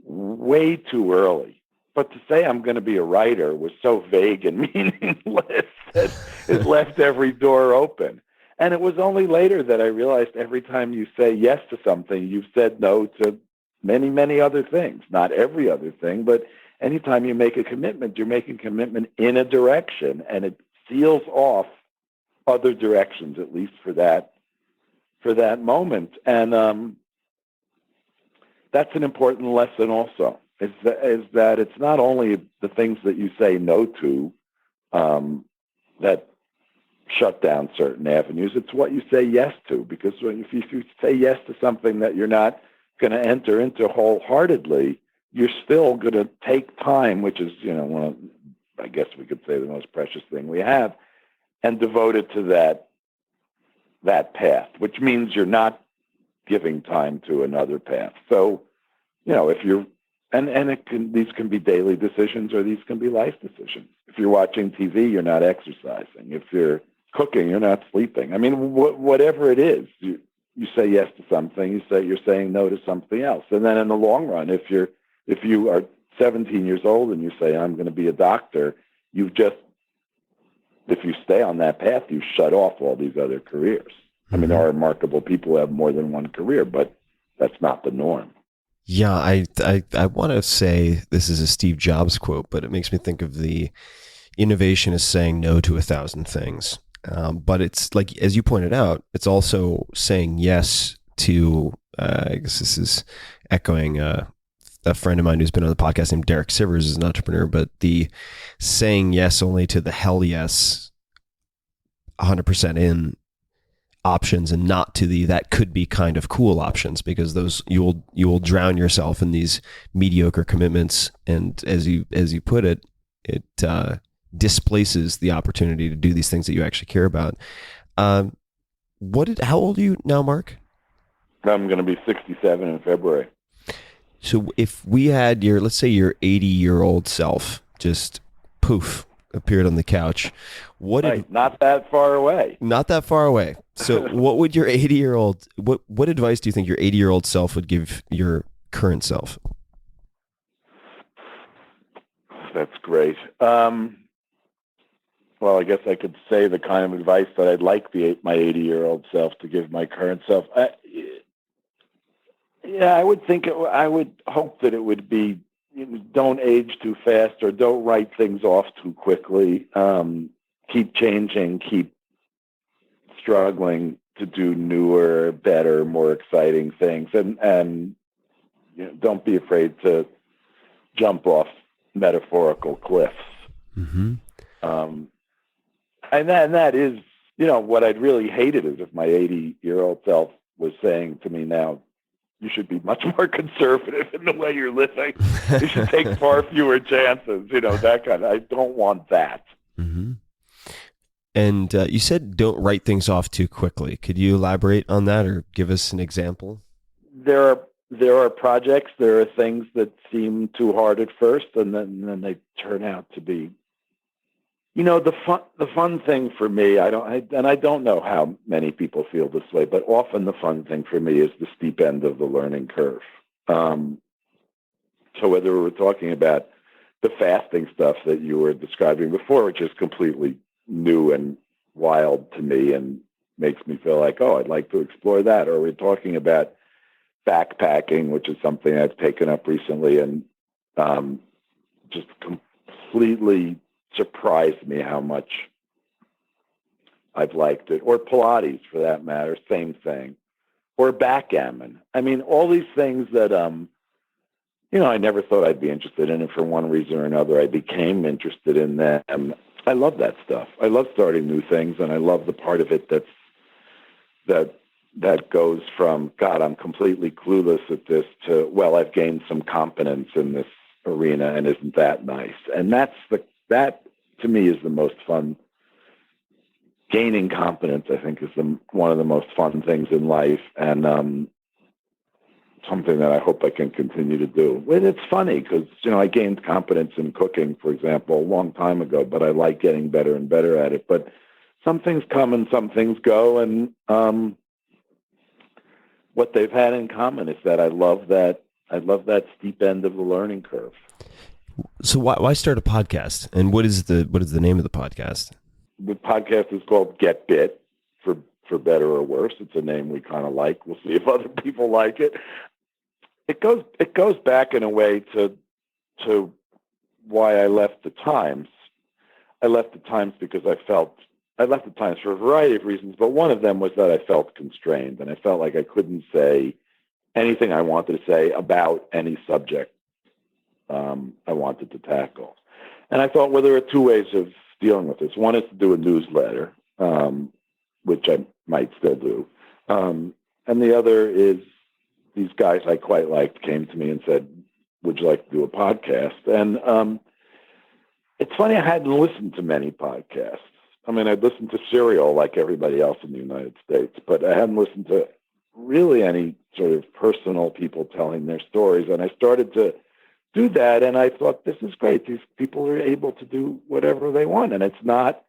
way too early. But to say I'm going to be a writer was so vague and meaningless that it left every door open. And it was only later that I realized every time you say yes to something, you've said no to many, many other things. Not every other thing, but anytime you make a commitment, you're making a commitment in a direction, and it seals off other directions, at least for that moment. And that's an important lesson also, is that it's not only the things that you say no to that shut down certain avenues. It's what you say yes to, because if you say yes to something that you're not going to enter into wholeheartedly, you're still going to take time, which is, one of, I guess we could say, the most precious thing we have, and devote it to that path, which means you're not giving time to another path. So, if you're, these can be daily decisions or these can be life decisions. If you're watching TV, you're not exercising. If you're cooking, you're not sleeping. I mean, whatever it is, you say yes to something, you're saying no to something else. And then in the long run, if you are 17 years old and you say, I'm going to be a doctor, if you stay on that path, you shut off all these other careers. I mean, there are remarkable people who have more than one career, but that's not the norm. Yeah, I want to say this is a Steve Jobs quote, but it makes me think of the innovation is saying no to 1,000 things. But it's like, as you pointed out, it's also saying yes to, I guess this is echoing a friend of mine who's been on the podcast named Derek Sivers, is an entrepreneur, but the saying yes only to the hell yes, 100% in options, and not to the that could be kind of cool options, because those you will drown yourself in these mediocre commitments, and as you put it, it displaces the opportunity to do these things that you actually care about. How old are you now, Mark? I'm going to be 67 in February. So if we had let's say your 80-year-old self just poof appeared on the couch, not that far away. Not that far away. So what would your 80-year-old, what advice do you think your 80-year-old self would give your current self? That's great. Well, I guess I could say the kind of advice that I'd like my 80-year-old self to give my current self. I would hope that it would be, don't age too fast, or don't write things off too quickly. Keep changing, keep struggling to do newer, better, more exciting things, and don't be afraid to jump off metaphorical cliffs. Mm-hmm. And that is, what I'd really hated is if my 80-year-old self was saying to me now, you should be much more conservative in the way you're living. You should take far fewer chances, that kind of, I don't want that. Mm-hmm. And you said don't write things off too quickly. Could you elaborate on that or give us an example? There are projects, there are things that seem too hard at first, and then they turn out to be, the fun thing for me, I don't know how many people feel this way, but often the fun thing for me is the steep end of the learning curve. So whether we're talking about the fasting stuff that you were describing before, which is completely new and wild to me and makes me feel like, I'd like to explore that, or we're talking about backpacking, which is something I've taken up recently, and just completely surprised me how much I've liked it. Or Pilates, for that matter, same thing. Or backgammon. I mean, all these things that, I never thought I'd be interested in, and for one reason or another, I became interested in them. I love that stuff. I love starting new things, and I love the part of it that goes from, God, I'm completely clueless at this, to, well, I've gained some competence in this arena, and isn't that nice? And that to me is the most fun. Gaining competence, I think, is one of the most fun things in life, and something that I hope I can continue to do. And it's funny because, I gained competence in cooking, for example, a long time ago, but I like getting better and better at it. But some things come and some things go, and what they've had in common is that I love that steep end of the learning curve. So why start a podcast? And what is the name of the podcast? The podcast is called Get Bit, for better or worse. It's a name we kind of like. We'll see if other people like it. It goes back in a way to why I left the Times. I left the Times because I left the Times for a variety of reasons, but one of them was that I felt constrained, and I felt like I couldn't say anything I wanted to say about any subject I wanted to tackle. And I thought, well, there are two ways of dealing with this. One is to do a newsletter, which I might still do. And the other is, these guys I quite liked came to me and said, would you like to do a podcast? And it's funny, I hadn't listened to many podcasts. I mean, I'd listened to Serial like everybody else in the United States, but I hadn't listened to really any sort of personal people telling their stories. And I started to do that, and I thought, this is great. These people are able to do whatever they want, and it's not,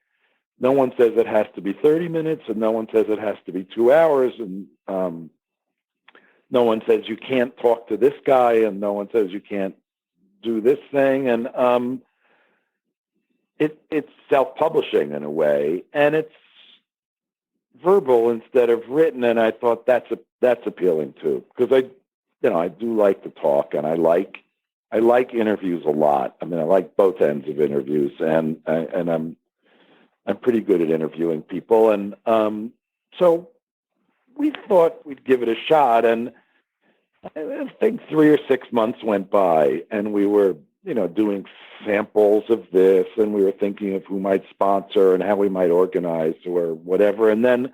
no one says it has to be 30 minutes, and no one says it has to be 2 hours, and no one says you can't talk to this guy, and no one says you can't do this thing. And it's self-publishing in a way, and it's verbal instead of written. And I thought that's appealing too, because I do like to talk, and I like interviews a lot. I mean, I like both ends of interviews, and I'm pretty good at interviewing people. And so we thought we'd give it a shot, and I think 3 or 6 months went by, and we were, doing samples of this, and we were thinking of who might sponsor and how we might organize or whatever. And then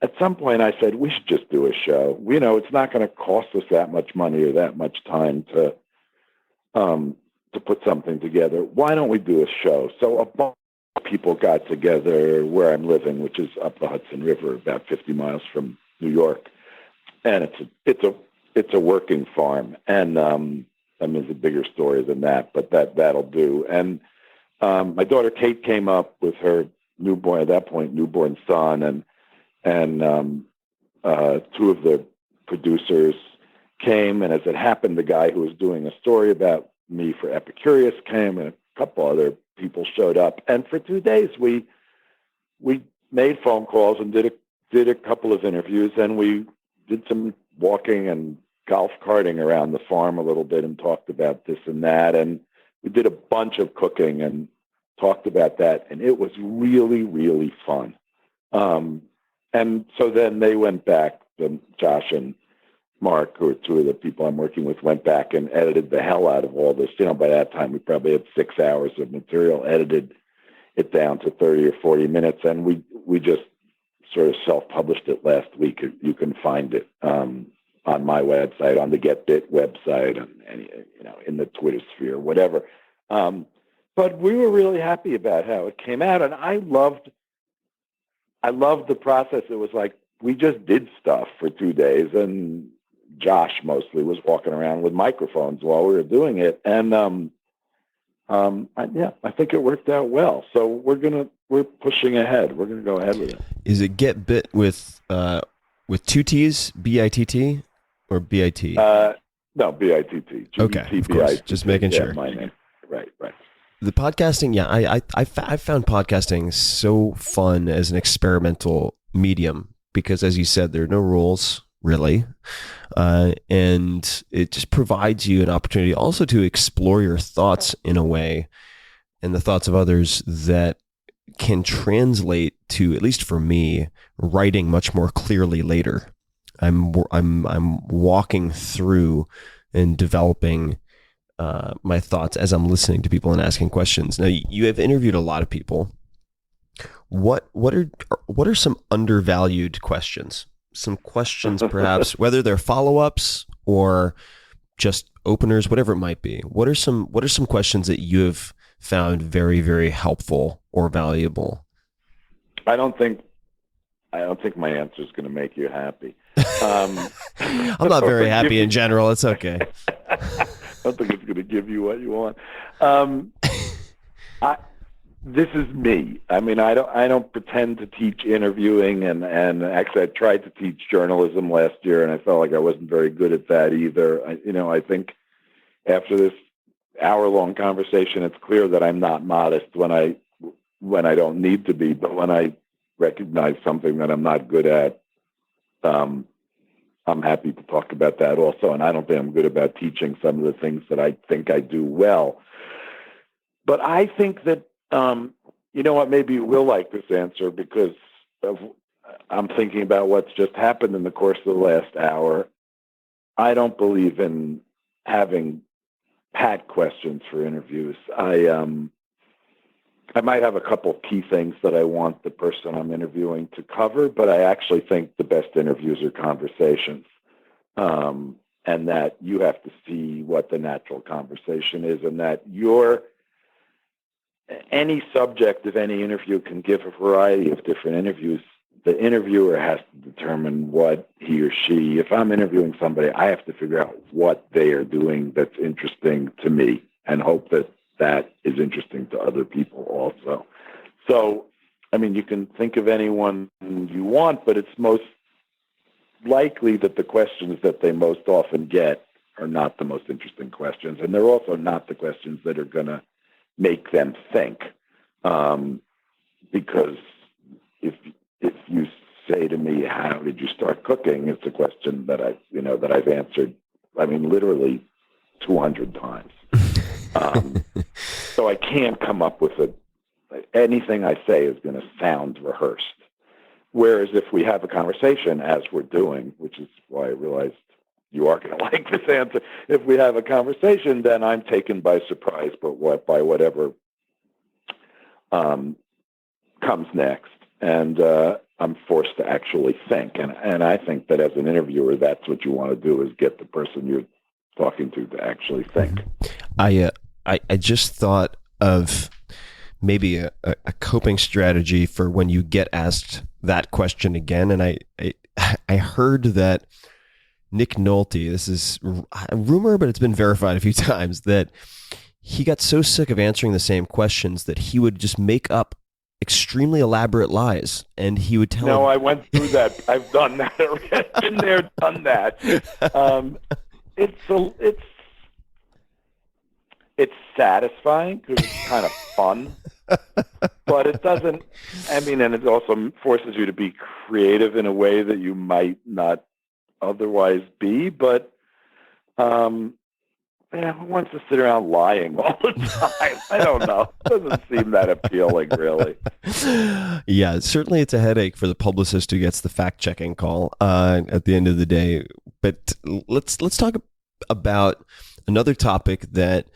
at some point I said, we should just do a show. It's not going to cost us that much money or that much time to put something together. Why don't we do a show? So a bunch of people got together where I'm living, which is up the Hudson River, about 50 miles from New York. And it's a working farm. And, it's a bigger story than that, but that'll do. And my daughter Kate came up with her newborn son, and two of the producers came, and as it happened, the guy who was doing a story about me for Epicurious came, and a couple other people showed up. And for 2 days, we made phone calls and did a couple of interviews, and we did some walking and golf carting around the farm a little bit and talked about this and that. And we did a bunch of cooking and talked about that. And it was really, really fun. And so then they went back, Josh and Mark, who are two of the people I'm working with, went back and edited the hell out of all this. By that time, we probably had 6 hours of material, edited it down to 30 or 40 minutes. And we just sort of self-published it last week. You can find it on my website, on the Get Bit website, and in the Twitter sphere, whatever. But we were really happy about how it came out, and I loved the process. It was like we just did stuff for 2 days, and Josh mostly was walking around with microphones while we were doing it, and I think it worked out well. So we're pushing ahead. We're gonna go ahead with it. Is it Get Bit with 2 T's, BITT, or BIT? No, BITT. Okay, of course. Just making sure. My name. Right. The podcasting, I found podcasting so fun as an experimental medium because, as you said, there are no rules really, and it just provides you an opportunity also to explore your thoughts in a way, and the thoughts of others that can translate to, at least for me, writing much more clearly later. I'm walking through and developing my thoughts as I'm listening to people and asking questions. Now, you have interviewed a lot of people. What are some undervalued questions? Some questions, perhaps, whether they're follow-ups or just openers, whatever it might be. What are some questions that you have found very, very helpful or valuable? I don't think my answer is going to make you happy. I'm not very happy in general. It's okay. I don't think it's going to give you what you want. This is me. I don't pretend to teach interviewing, and actually I tried to teach journalism last year, and I felt like I wasn't very good at that either. I think after this hour-long conversation, it's clear that I'm not modest when I don't need to be, but when I recognize something that I'm not good at, I'm happy to talk about that also. And I don't think I'm good about teaching some of the things that I think I do well. But I think that, maybe you will like this answer because I'm thinking about what's just happened in the course of the last hour. I don't believe in having pat questions for interviews. I might have a couple of key things that I want the person I'm interviewing to cover, but I actually think the best interviews are conversations, and that you have to see what the natural conversation is, and that any subject of any interview can give a variety of different the interviewer has to determine what he or she, if I'm interviewing somebody, I have to figure out what they are doing that's interesting to me and hope that that is interesting to other people also. So, I mean, you can think of anyone you want, but it's most likely that the questions that they most often get are not the most interesting questions. And they're also not the questions that are going to make them think. Because if you say to me, how did you start cooking? It's a question that I've answered, I mean, literally 200 times. So I can't come up with anything I say is going to sound rehearsed. Whereas if we have a conversation, as we're doing, which is why I realized you are going to like this answer, if we have a conversation, then I'm taken by surprise by whatever comes next. And I'm forced to actually think. And I think that as an interviewer, that's what you want to do, is get the person you're talking to actually think. I just thought of maybe a coping strategy for when you get asked that question again. And I heard that Nick Nolte, this is a rumor, but it's been verified a few times, that he got so sick of answering the same questions that he would just make up extremely elaborate lies, and he would tell. No, I went through that. I've done that already. Been there, done that. It's satisfying because it's kind of fun, but it doesn't. I mean, and it also forces you to be creative in a way that you might not otherwise be. But who wants to sit around lying all the time? I don't know. It doesn't seem that appealing, really. Yeah, certainly it's a headache for the publicist who gets the fact-checking call at the end of the day. But let's talk about another topic that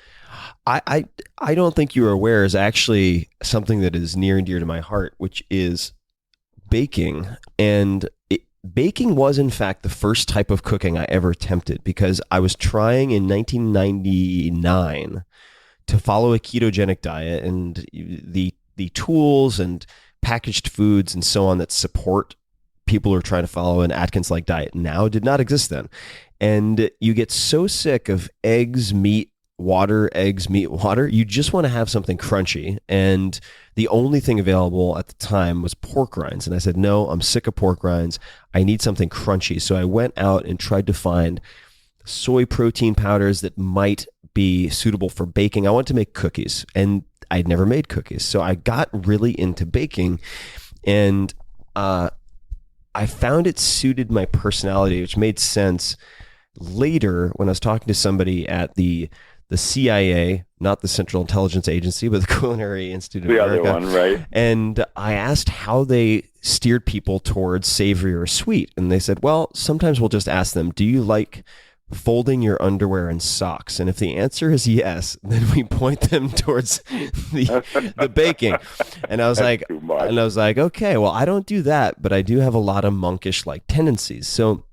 I don't think you are aware is actually something that is near and dear to my heart, which is baking. And baking was, in fact, the first type of cooking I ever attempted, because I was trying in 1999 to follow a ketogenic diet, and the tools and packaged foods and so on that support people who are trying to follow an Atkins-like diet now did not exist then. And you get so sick of eggs, meat, water, eggs, meat, water. You just want to have something crunchy. And the only thing available at the time was pork rinds. And I said, no, I'm sick of pork rinds. I need something crunchy. So I went out and tried to find soy protein powders that might be suitable for baking. I wanted to make cookies, and I'd never made cookies. So I got really into baking, and I found it suited my personality, which made sense later when I was talking to somebody at the CIA, not the Central Intelligence Agency, but the Culinary Institute of America. The other one, right? And I asked how they steered people towards savory or sweet. And they said, well, sometimes we'll just ask them, do you like folding your underwear and socks? And if the answer is yes, then we point them towards the baking. And I was like, okay, well, I don't do that, but I do have a lot of monkish like tendencies. So,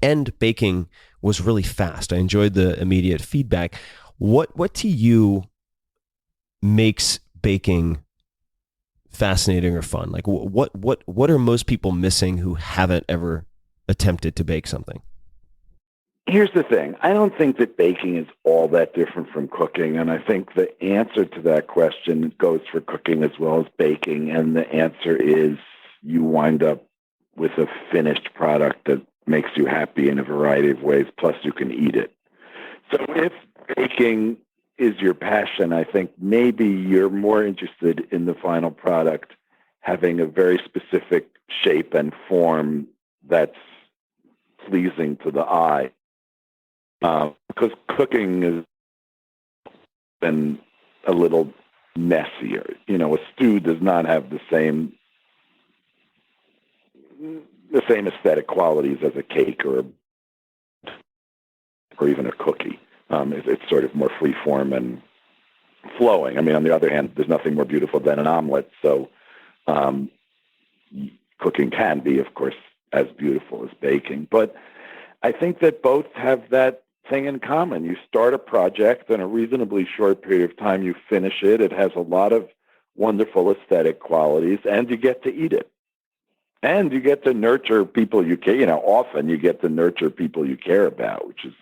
and baking was really fast. I enjoyed the immediate feedback. What to you makes baking fascinating or fun? Like what are most people missing who haven't ever attempted to bake something? Here's the thing. I don't think that baking is all that different from cooking. And I think the answer to that question goes for cooking as well as baking. And the answer is you wind up with a finished product that makes you happy in a variety of ways, plus you can eat it. So if baking is your passion, I think maybe you're more interested in the final product having a very specific shape and form that's pleasing to the eye. Because cooking has been a little messier. You know, a stew does not have the same aesthetic qualities as a cake or even a cookie. It's sort of more free form and flowing. I mean, on the other hand, there's nothing more beautiful than an omelet. So cooking can be, of course, as beautiful as baking. But I think that both have that thing in common. You start a project in a reasonably short period of time, you finish it. It has a lot of wonderful aesthetic qualities, and you get to eat it. And you get to nurture people you care. Often you get to nurture people you care about, which is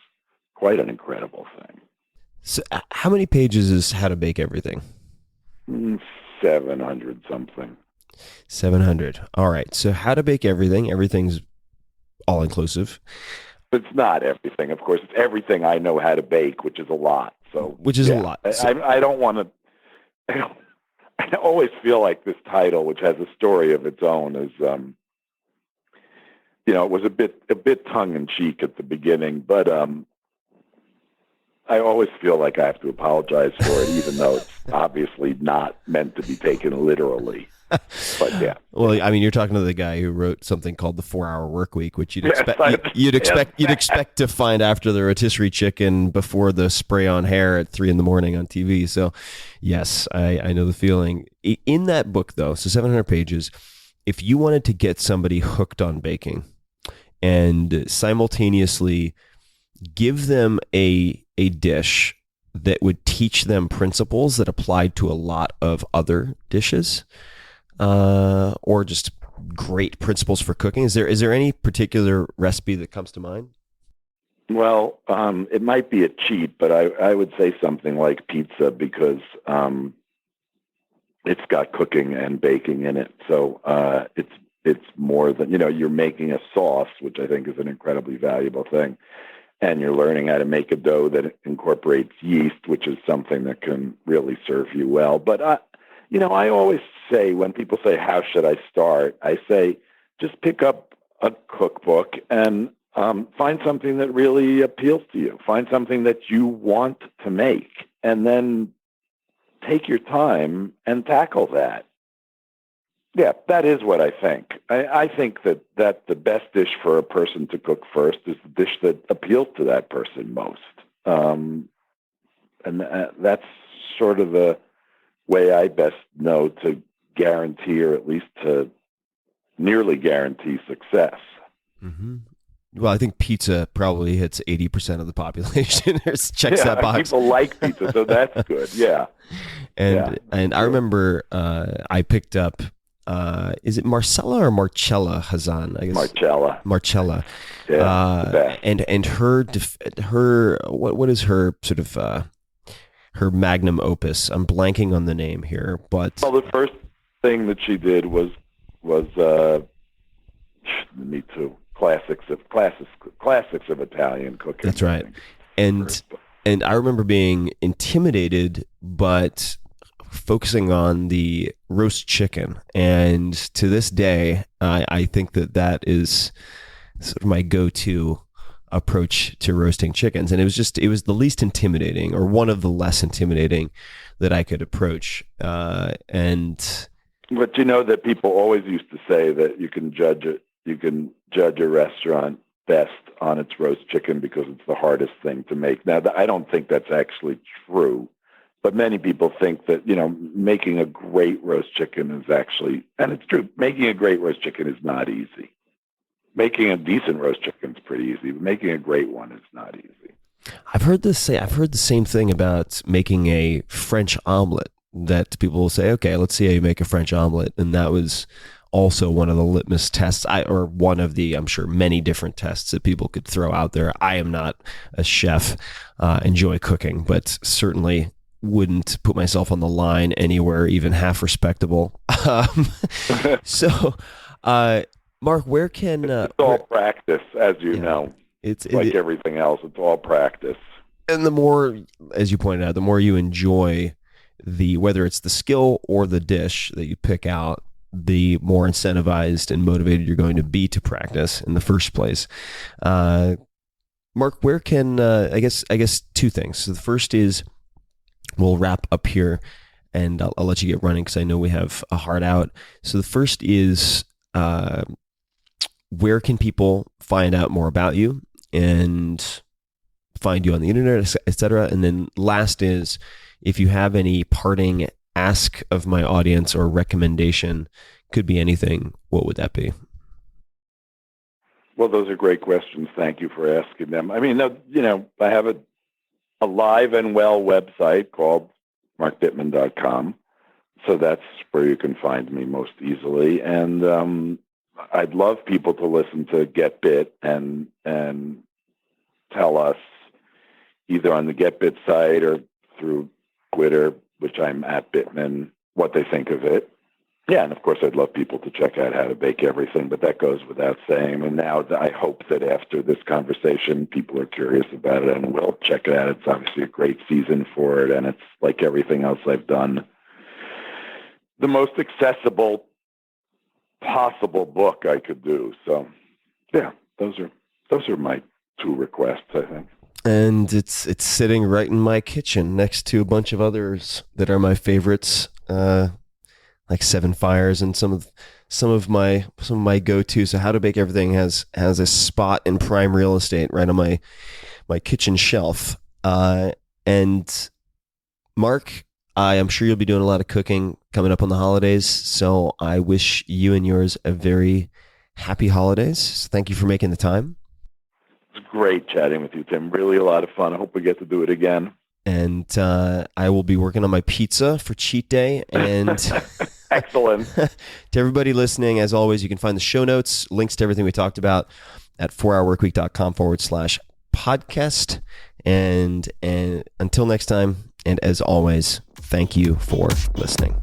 quite an incredible thing. So, how many pages is How to Bake Everything? 700 something. 700. All right. So, How to Bake Everything. Everything's all inclusive. It's not everything, of course. It's everything I know how to bake, which is a lot. So, which is a lot. So, I don't want to. I always feel like this title, which has a story of its own, is it was a bit tongue in cheek at the beginning, but I always feel like I have to apologize for it, even though it's obviously not meant to be taken literally. But yeah. Well, I mean, you're talking to the guy who wrote something called the 4-Hour Work Week, which you'd expect to find after the rotisserie chicken before the spray on hair at 3 a.m. on TV. So, yes, I know the feeling. In that book, though, so 700 pages, if you wanted to get somebody hooked on baking and simultaneously give them a dish that would teach them principles that applied to a lot of other dishes, or just great principles for cooking. Is there any particular recipe that comes to mind? Well, it might be a cheat, but I would say something like pizza because it's got cooking and baking in it. So it's more than, you're making a sauce, which I think is an incredibly valuable thing. And you're learning how to make a dough that incorporates yeast, which is something that can really serve you well. But I always say when people say, how should I start? I say, just pick up a cookbook and find something that really appeals to you. Find something that you want to make and then take your time and tackle that. Yeah, that is what I think. I think that the best dish for a person to cook first is the dish that appeals to that person most. And that's sort of the way I best know to guarantee, or at least to nearly guarantee, success. Mm-hmm. Well, I think pizza probably hits 80% of the population. Checks that box. People like pizza, so that's good. Yeah. And I remember I picked up, is it Marcella or Marcella Hazan? I guess Marcella. Yeah. And her what is her sort of her magnum opus? I'm blanking on the name here, but the first thing that she did was me too. Classics of Italian cooking. That's right. And I remember being intimidated, but focusing on the roast chicken. And to this day, I think that is sort of my go-to approach to roasting chickens. And it was the least intimidating, or one of the less intimidating that I could approach. But that people always used to say that you can judge a restaurant best on its roast chicken because it's the hardest thing to make. Now, I don't think that's actually true, but many people think that, making a great roast chicken is actually, and it's true, making a great roast chicken is not easy. Making a decent roast chicken is pretty easy, but making a great one is not easy. I've heard the same thing about making a French omelet, that people will say, okay, let's see how you make a French omelet. And that was also one of the litmus tests, or one of the, I'm sure, many different tests that people could throw out there. I am not a chef, enjoy cooking, but certainly wouldn't put myself on the line anywhere even half respectable. So, Mark, where can... it's all practice, as you know. It's like everything else. It's all practice. And the more, as you pointed out, the more you enjoy whether it's the skill or the dish that you pick out, the more incentivized and motivated you're going to be to practice in the first place. Mark, where can, I guess two things. So the first is, we'll wrap up here and I'll let you get running because I know we have a hard out. So the first is, where can people find out more about you and find you on the internet, et cetera? And then last is, if you have any parting ask of my audience or recommendation, could be anything, what would that be? Well, those are great questions. Thank you for asking them. I mean, I have a live and well website called markbittman.com. So that's where you can find me most easily. And I'd love people to listen to Get Bit and tell us either on the Get Bit site or through Twitter, which I'm at Bittman, what they think of it. Yeah, and of course, I'd love people to check out How to Bake Everything, but that goes without saying. And now I hope that after this conversation, people are curious about it and will check it out. It's obviously a great season for it, and it's like everything else I've done, the most accessible possible book I could do. So, yeah, those are my 2 requests, I think. And it's sitting right in my kitchen next to a bunch of others that are my favorites. Like Seven Fires and some of my go-to. So How to Bake Everything has a spot in prime real estate right on my kitchen shelf. And Mark, I am sure you'll be doing a lot of cooking coming up on the holidays. So I wish you and yours a very happy holidays. So thank you for making the time. It's great chatting with you, Tim. Really a lot of fun. I hope we get to do it again. And I will be working on my pizza for cheat day. And excellent. To everybody listening, as always, you can find the show notes, links to everything we talked about at 4hourworkweek.com/podcast. And until next time, and as always, thank you for listening.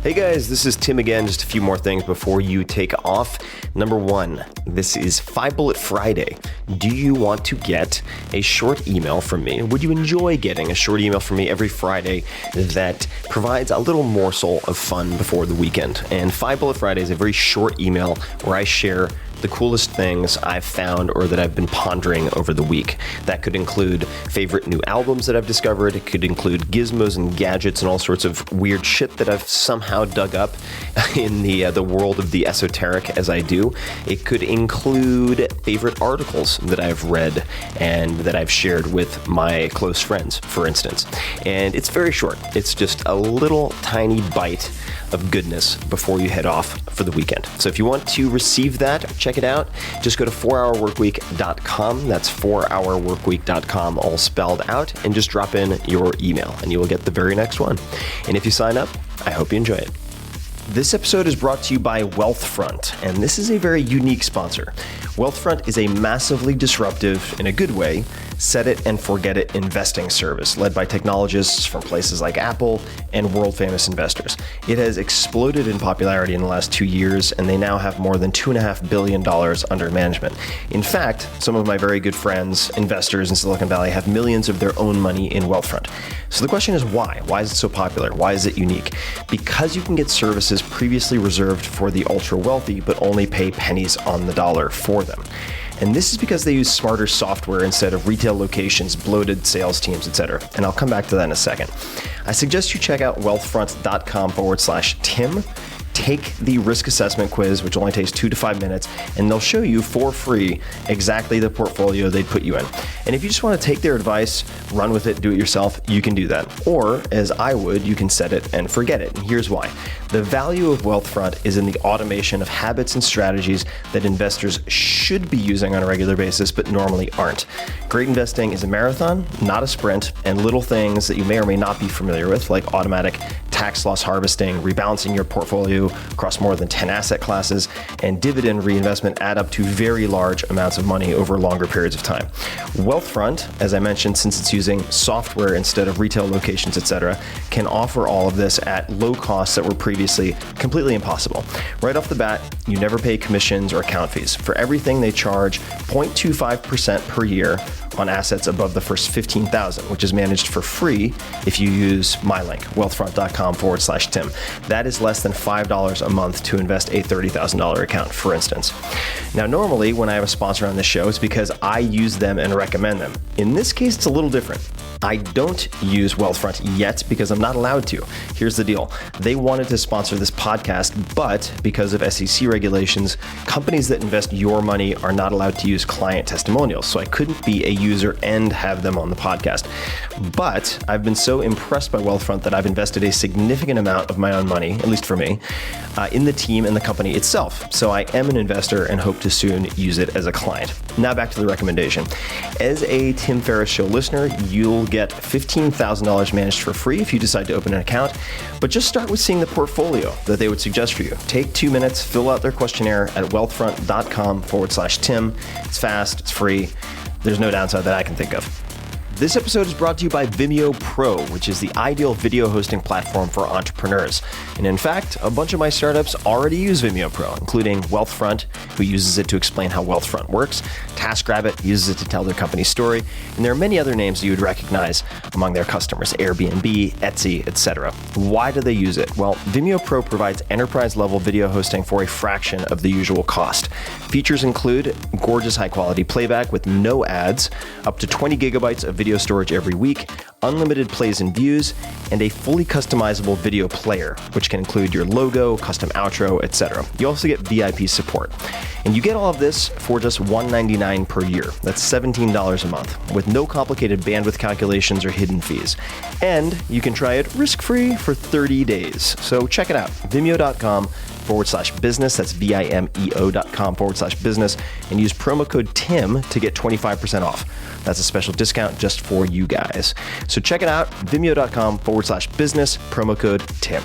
Hey guys, this is Tim again. Just a few more things before you take off. Number 1, this is 5 Bullet Friday. Do you want to get a short email from me? Would you enjoy getting a short email from me every Friday that provides a little morsel of fun before the weekend? And 5 Bullet Friday is a very short email where I share the coolest things I've found or that I've been pondering over the week. That could include favorite new albums that I've discovered. It could include gizmos and gadgets and all sorts of weird shit that I've somehow dug up in the world of the esoteric as I do. It could include favorite articles that I've read and that I've shared with my close friends, for instance. And it's very short. It's just a little tiny bite of goodness before you head off for the weekend. So if you want to receive that, check it out. Just go to 4hourworkweek.com. That's 4hourworkweek.com, all spelled out, and just drop in your email and you will get the very next one. And if you sign up, I hope you enjoy it. This episode is brought to you by Wealthfront, and this is a very unique sponsor. Wealthfront is a massively disruptive, in a good way, set it and forget it investing service led by technologists from places like Apple and world famous investors. It has exploded in popularity in the last 2 years, and they now have more than $2.5 billion under management. In fact, some of my very good friends, investors in Silicon Valley, have millions of their own money in Wealthfront. So the question is why? Why is it so popular? Why is it unique? Because you can get services previously reserved for the ultra wealthy, but only pay pennies on the dollar for them. And this is because they use smarter software instead of retail locations, bloated sales teams, etc. And I'll come back to that in a second. I suggest you check out wealthfront.com/Tim. Take the risk assessment quiz, which only takes 2 to 5 minutes, and they'll show you for free exactly the portfolio they'd put you in. And if you just want to take their advice, run with it, do it yourself, you can do that. Or, as I would, you can set it and forget it. And here's why. The value of Wealthfront is in the automation of habits and strategies that investors should be using on a regular basis, but normally aren't. Great investing is a marathon, not a sprint, and little things that you may or may not be familiar with, like automatic tax loss harvesting, rebalancing your portfolio across more than 10 asset classes, and dividend reinvestment add up to very large amounts of money over longer periods of time. Wealthfront, as I mentioned, since it's using software instead of retail locations, etc., can offer all of this at low costs that were previously completely impossible. Right off the bat, you never pay commissions or account fees. For everything, they charge 0.25% per year on assets above the first 15,000, which is managed for free if you use my link, wealthfront.com/Tim. That is less than $5 a month to invest a $30,000 account, for instance. Now, normally when I have a sponsor on this show, it's because I use them and recommend them. In this case, it's a little different. I don't use Wealthfront yet because I'm not allowed to. Here's the deal. They wanted to sponsor this podcast, but because of SEC regulations, companies that invest your money are not allowed to use client testimonials. So I couldn't be a user and have them on the podcast. But I've been so impressed by Wealthfront that I've invested a significant amount of my own money, at least for me, in the team and the company itself. So I am an investor and hope to soon use it as a client. Now back to the recommendation. As a Tim Ferriss Show listener, you'll get $15,000 managed for free if you decide to open an account. But just start with seeing the portfolio that they would suggest for you. Take 2 minutes, fill out their questionnaire at wealthfront.com/Tim. It's fast, it's free. There's no downside that I can think of. This episode is brought to you by Vimeo Pro, which is the ideal video hosting platform for entrepreneurs. And in fact, a bunch of my startups already use Vimeo Pro, including Wealthfront, who uses it to explain how Wealthfront works. TaskRabbit uses it to tell their company's story. And there are many other names you would recognize among their customers, Airbnb, Etsy, etc. Why do they use it? Well, Vimeo Pro provides enterprise-level video hosting for a fraction of the usual cost. Features include gorgeous high-quality playback with no ads, up to 20 gigabytes of video storage every week, unlimited plays and views, and a fully customizable video player, which can include your logo, custom outro, etc. You also get VIP support. And you get all of this for just $199 per year. That's $17 a month, with no complicated bandwidth calculations or hidden fees. And you can try it risk-free for 30 days. So check it out, vimeo.com/business. That's vimeo.com/business, and use promo code TIM to get 25% off. That's a special discount just for you guys. So check it out, vimeo.com/business, promo code TIM.